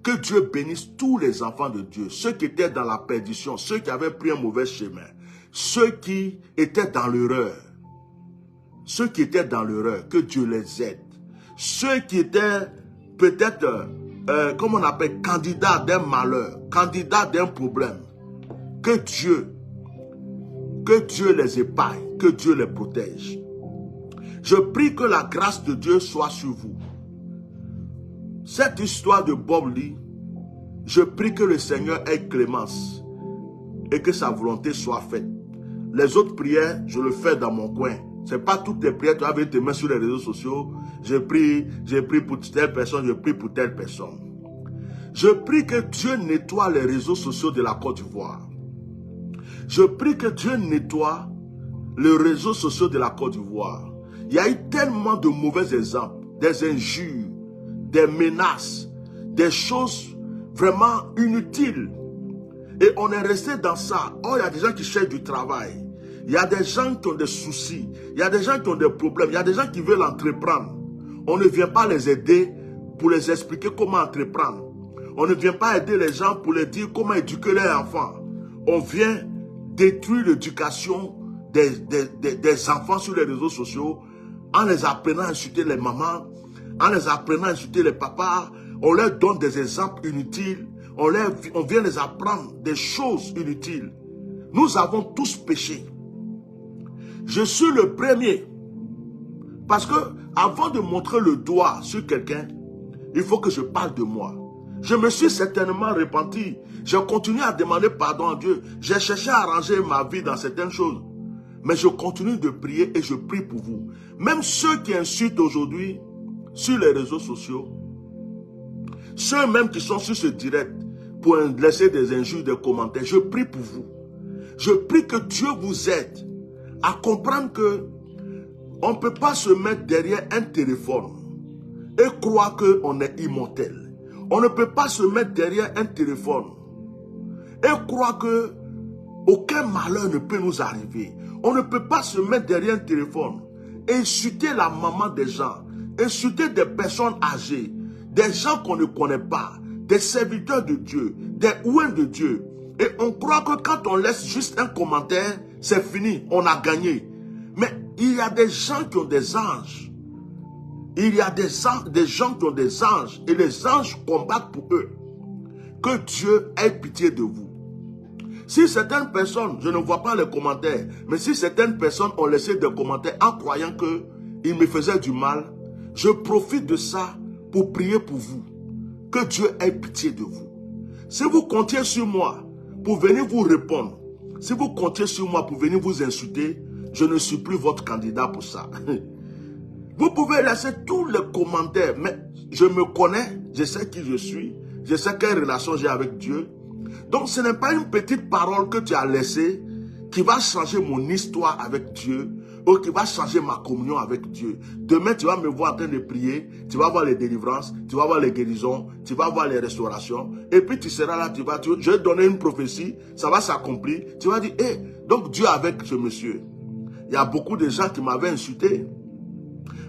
Que Dieu bénisse tous les enfants de Dieu, ceux qui étaient dans la perdition, ceux qui avaient pris un mauvais chemin, ceux qui étaient dans l'erreur. Ceux qui étaient dans l'erreur, que Dieu les aide. Ceux qui étaient peut-être, comme on appelle, candidats d'un malheur, candidats d'un problème. Que Dieu les épargne, que Dieu les protège. Je prie que la grâce de Dieu soit sur vous. Cette histoire de Bob Lee, je prie que le Seigneur ait clémence et que sa volonté soit faite. Les autres prières, je le fais dans mon coin. Ce n'est pas toutes les prières, tu vas te mettre sur les réseaux sociaux. Je prie pour telle personne, je prie pour telle personne. Je prie que Dieu nettoie les réseaux sociaux de la Côte d'Ivoire. Je prie que Dieu nettoie les réseaux sociaux de la Côte d'Ivoire. Il y a eu tellement de mauvais exemples, des injures, des menaces, des choses vraiment inutiles. Et on est resté dans ça. Oh, il y a des gens qui cherchent du travail. Il y a des gens qui ont des soucis. Il y a des gens qui ont des problèmes. Il y a des gens qui veulent entreprendre. On ne vient pas les aider pour les expliquer comment entreprendre. On ne vient pas aider les gens pour les dire comment éduquer leurs enfants. On vient détruire l'éducation des enfants sur les réseaux sociaux en les apprenant à insulter les mamans, en les apprenant à insulter les papas. On leur donne des exemples inutiles. On vient les apprendre des choses inutiles. Nous avons tous péché. Je suis le premier. Parce que avant de montrer le doigt sur quelqu'un, il faut que je parle de moi. Je me suis certainement repenti. J'ai continué à demander pardon à Dieu. J'ai cherché à arranger ma vie dans certaines choses. Mais je continue de prier et je prie pour vous. Même ceux qui insultent aujourd'hui sur les réseaux sociaux, ceux même qui sont sur ce direct pour laisser des injures, des commentaires, je prie pour vous. Je prie que Dieu vous aide à comprendre que on ne peut pas se mettre derrière un téléphone et croire qu'on est immortel. On ne peut pas se mettre derrière un téléphone et croire que aucun malheur ne peut nous arriver. On ne peut pas se mettre derrière un téléphone et insulter la maman des gens, insulter des personnes âgées, des gens qu'on ne connaît pas, des serviteurs de Dieu, des ouins de Dieu. Et on croit que quand on laisse juste un commentaire, c'est fini, on a gagné. Mais il y a des gens qui ont des anges. Il y a des gens qui ont des anges et les anges combattent pour eux. Que Dieu ait pitié de vous. Si certaines personnes, je ne vois pas les commentaires, mais si certaines personnes ont laissé des commentaires en croyant qu'ils me faisaient du mal, je profite de ça pour prier pour vous. Que Dieu ait pitié de vous. Si vous comptiez sur moi pour venir vous répondre, si vous comptiez sur moi pour venir vous insulter, je ne suis plus votre candidat pour ça. Vous pouvez laisser tous les commentaires, mais je me connais, je sais qui je suis, Je sais quelle relation j'ai avec Dieu. Donc ce n'est pas une petite parole que tu as laissée qui va changer mon histoire avec Dieu ou qui va changer ma communion avec Dieu. Demain, tu vas me voir en train de prier, tu vas voir les délivrances, tu vas voir les guérisons, tu vas voir les restaurations. Et puis tu seras là, je vais donner une prophétie, ça va s'accomplir. Tu vas dire, donc Dieu avec ce monsieur. Il y a beaucoup de gens qui m'avaient insulté,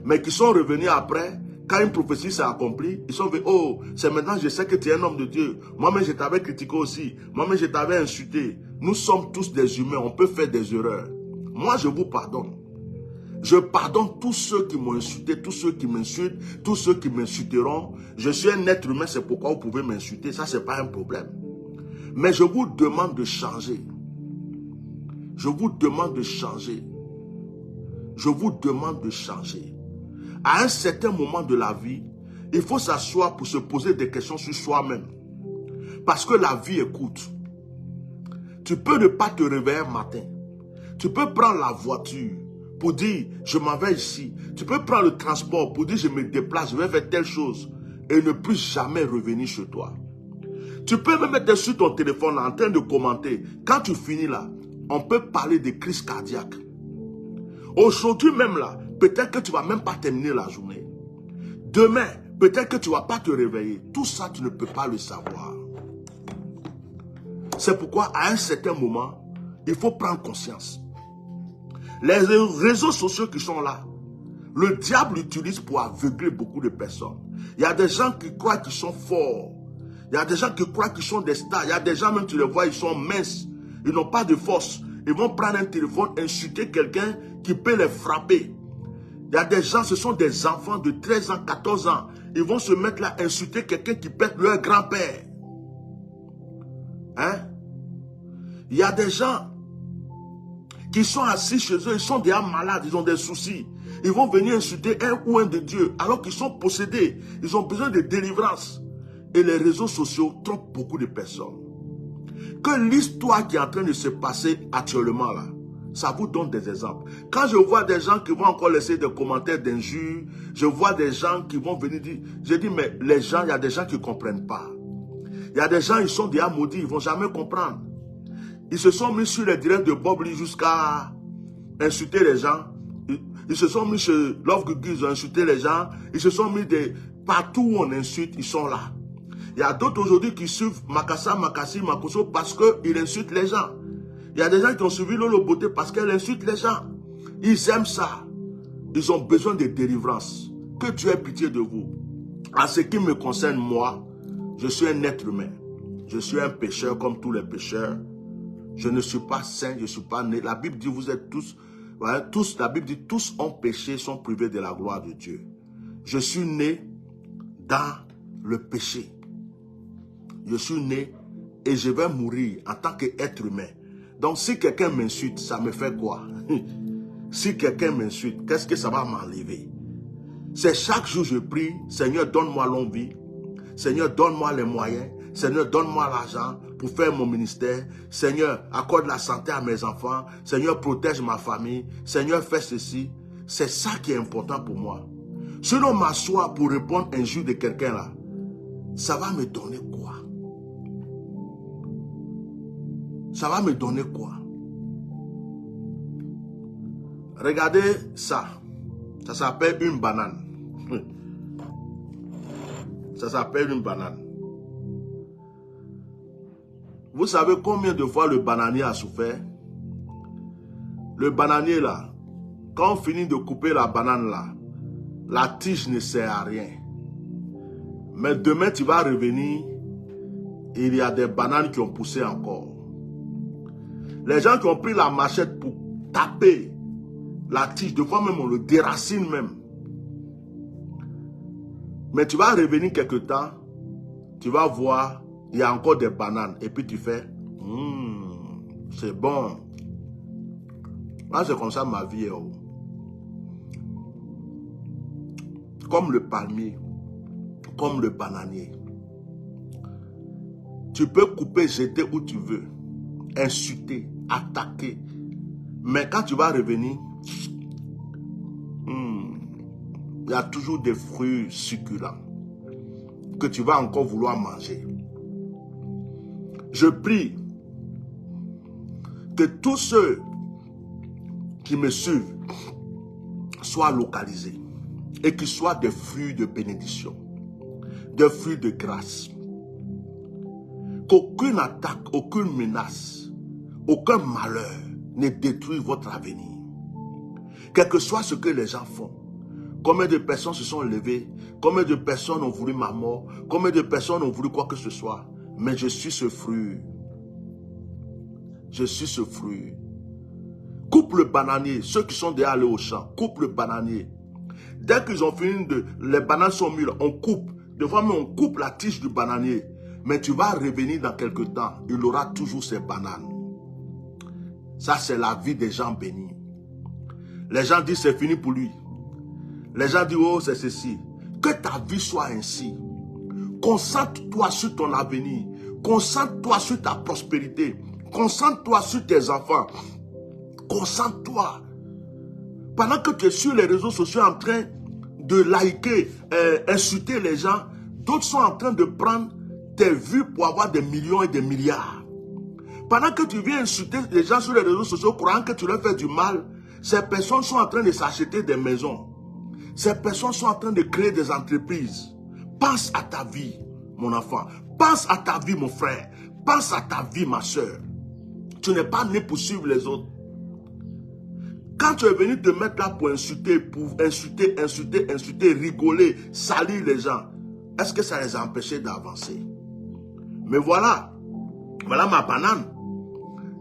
mais qui sont revenus après. Quand une prophétie s'est accomplie, ils sont venus, oh, c'est maintenant je sais que tu es un homme de Dieu. Moi-même, je t'avais critiqué aussi. Moi-même, je t'avais insulté. Nous sommes tous des humains, on peut faire des erreurs. Moi, je vous pardonne. Je pardonne tous ceux qui m'ont insulté, tous ceux qui m'insultent, tous ceux qui m'insulteront. Je suis un être humain, c'est pourquoi vous pouvez m'insulter. Ça, ce n'est pas un problème. Mais je vous demande de changer. Je vous demande de changer. Je vous demande de changer. À un certain moment de la vie, il faut s'asseoir pour se poser des questions sur soi-même. Parce que la vie est courte. Tu peux ne pas te réveiller un matin. Tu peux prendre la voiture pour dire, je m'en vais ici. Tu peux prendre le transport pour dire, je me déplace, je vais faire telle chose. Et ne plus jamais revenir chez toi. Tu peux même être sur ton téléphone là, en train de commenter. Quand tu finis là, on peut parler de crise cardiaque. Aujourd'hui même là, peut-être que tu ne vas même pas terminer la journée. Demain, peut-être que tu ne vas pas te réveiller. Tout ça, tu ne peux pas le savoir. C'est pourquoi, à un certain moment, il faut prendre conscience. Les réseaux sociaux qui sont là, le diable l'utilise pour aveugler beaucoup de personnes. Il y a des gens qui croient qu'ils sont forts. Il y a des gens qui croient qu'ils sont des stars. Il y a des gens, même tu les vois, ils sont minces. Ils n'ont pas de force. Ils vont prendre un téléphone, insulter quelqu'un qui peut les frapper. Il y a des gens, ce sont des enfants de 13 ans, 14 ans. Ils vont se mettre là, insulter quelqu'un qui pète leur grand-père. Hein? Il y a des gens qui sont assis chez eux, ils sont déjà malades, ils ont des soucis. Ils vont venir insulter un ou un de Dieu, alors qu'ils sont possédés. Ils ont besoin de délivrance. Et les réseaux sociaux trompent beaucoup de personnes. Que l'histoire qui est en train de se passer actuellement là, ça vous donne des exemples. Quand je vois des gens qui vont encore laisser des commentaires d'injures, je vois des gens qui vont venir dire, je dis mais les gens, il y a des gens qui ne comprennent pas. Il y a des gens, ils sont déjà maudits, ils ne vont jamais comprendre. Ils se sont mis sur les directs de Bob Lee jusqu'à insulter les gens. Ils se sont mis chez Love Gugu, ils ont insulté les gens. Ils se sont mis partout où on insulte, ils sont là. Il y a d'autres aujourd'hui qui suivent Makassa, Makassi, Makosso parce qu'ils insultent les gens. Il y a des gens qui ont suivi Lolo Beauté parce qu'elle insulte les gens. Ils aiment ça. Ils ont besoin de délivrance. Que Dieu ait pitié de vous. En ce qui me concerne, moi, je suis un être humain. Je suis un pécheur comme tous les pécheurs. Je ne suis pas saint, je ne suis pas né. La Bible dit, vous êtes tous, voilà, tous, la Bible dit, tous ont péché, sont privés de la gloire de Dieu. Je suis né dans le péché. Je suis né et je vais mourir en tant qu'être humain. Donc si quelqu'un m'insulte, ça me fait quoi? Si quelqu'un m'insulte, qu'est-ce que ça va m'enlever? C'est chaque jour je prie, Seigneur, donne-moi longue vie. Seigneur, donne-moi les moyens. Seigneur, donne-moi l'argent pour faire mon ministère. Seigneur, accorde la santé à mes enfants. Seigneur, protège ma famille. Seigneur, fais ceci. C'est ça qui est important pour moi. Si l'on m'assoit pour répondre à un jour de quelqu'un là, ça va me donner quoi? Ça va me donner quoi? Regardez ça. Ça s'appelle une banane. Ça s'appelle une banane. Vous savez combien de fois le bananier a souffert? Le bananier là, quand on finit de couper la banane là, la tige ne sert à rien. Mais demain tu vas revenir, il y a des bananes qui ont poussé encore. Les gens qui ont pris la machette pour taper la tige, des fois même on le déracine même. Mais tu vas revenir quelque temps, tu vas voir, il y a encore des bananes. Et puis tu fais, c'est bon. Moi, c'est comme ça ma vie est. Oh. Comme le palmier, comme le bananier. Tu peux couper, jeter où tu veux, insulter, attaquer. Mais quand tu vas revenir, il y a toujours des fruits succulents. que tu vas encore vouloir manger. Je prie que tous ceux qui me suivent soient localisés et qu'ils soient des fruits de bénédiction, des fruits de grâce. Qu'aucune attaque, aucune menace, aucun malheur ne détruise votre avenir. Quel que soit ce que les gens font, combien de personnes se sont levées, combien de personnes ont voulu ma mort, combien de personnes ont voulu quoi que ce soit, mais je suis ce fruit. Je suis ce fruit. Coupe le bananier, ceux qui sont déjà allés au champ, coupe le bananier. Dès qu'ils ont fini les bananes sont mûres, on coupe. Des fois même on coupe la tige du bananier. Mais tu vas revenir dans quelques temps, il aura toujours ses bananes. Ça c'est la vie des gens bénis. Les gens disent c'est fini pour lui. Les gens disent oh c'est ceci. Que ta vie soit ainsi. Concentre-toi sur ton avenir. Concentre-toi sur ta prospérité. Concentre-toi sur tes enfants. Concentre-toi. Pendant que tu es sur les réseaux sociaux en train de liker, insulter les gens, d'autres sont en train de prendre tes vues pour avoir des millions et des milliards. Pendant que tu viens insulter les gens sur les réseaux sociaux, croyant que tu leur fais du mal, ces personnes sont en train de s'acheter des maisons. Ces personnes sont en train de créer des entreprises. Pense à ta vie, mon enfant. Pense à ta vie, mon frère. Pense à ta vie, ma soeur. Tu n'es pas né pour suivre les autres. Quand tu es venu te mettre là pour insulter, rigoler, salir les gens, est-ce que ça les a empêchés d'avancer? Mais voilà ma banane.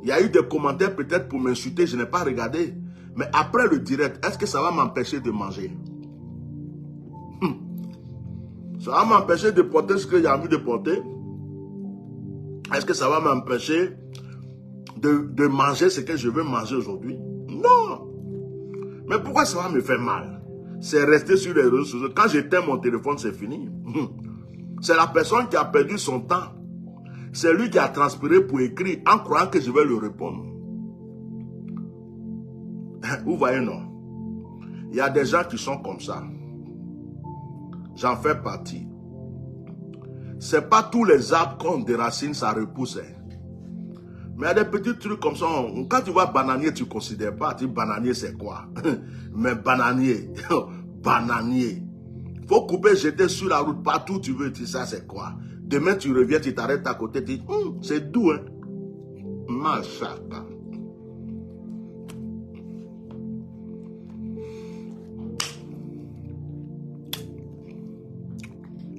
Il y a eu des commentaires peut-être pour m'insulter, je n'ai pas regardé. Mais après le direct, est-ce que ça va m'empêcher de manger? Ça va m'empêcher de porter ce que j'ai envie de porter? Est-ce que ça va m'empêcher de manger ce que je veux manger aujourd'hui? Non. Mais pourquoi ça va me faire mal? C'est rester sur les réseaux sociaux. Quand j'éteins mon téléphone, c'est fini. C'est la personne qui a perdu son temps. C'est lui qui a transpiré pour écrire en croyant que je vais lui répondre. Vous voyez, non? Il y a des gens qui sont comme ça. J'en fais partie. C'est pas tous les arbres qui ont des racines, ça repousse. Mais il y a des petits trucs comme ça. Quand tu vois bananier, tu ne considères pas. Tu dis bananier, c'est quoi? Mais bananier, bananier. Il faut couper, jeter sur la route, partout où tu veux. Tu dis ça, c'est quoi? Demain, tu reviens, tu t'arrêtes à côté, tu dis, c'est doux, hein? Machaka.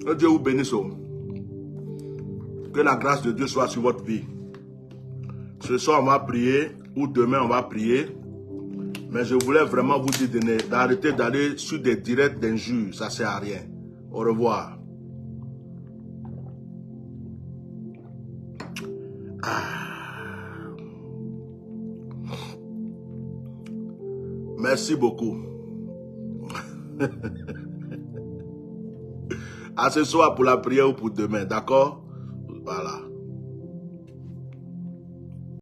Que Dieu vous bénisse. Que la grâce de Dieu soit sur votre vie. Ce soir, on va prier, ou demain, on va prier. Mais je voulais vraiment vous dire d'arrêter d'aller sur des directs d'injures. Ça ne sert à rien. Au revoir. Merci beaucoup. À ce soir pour la prière ou pour demain, d'accord?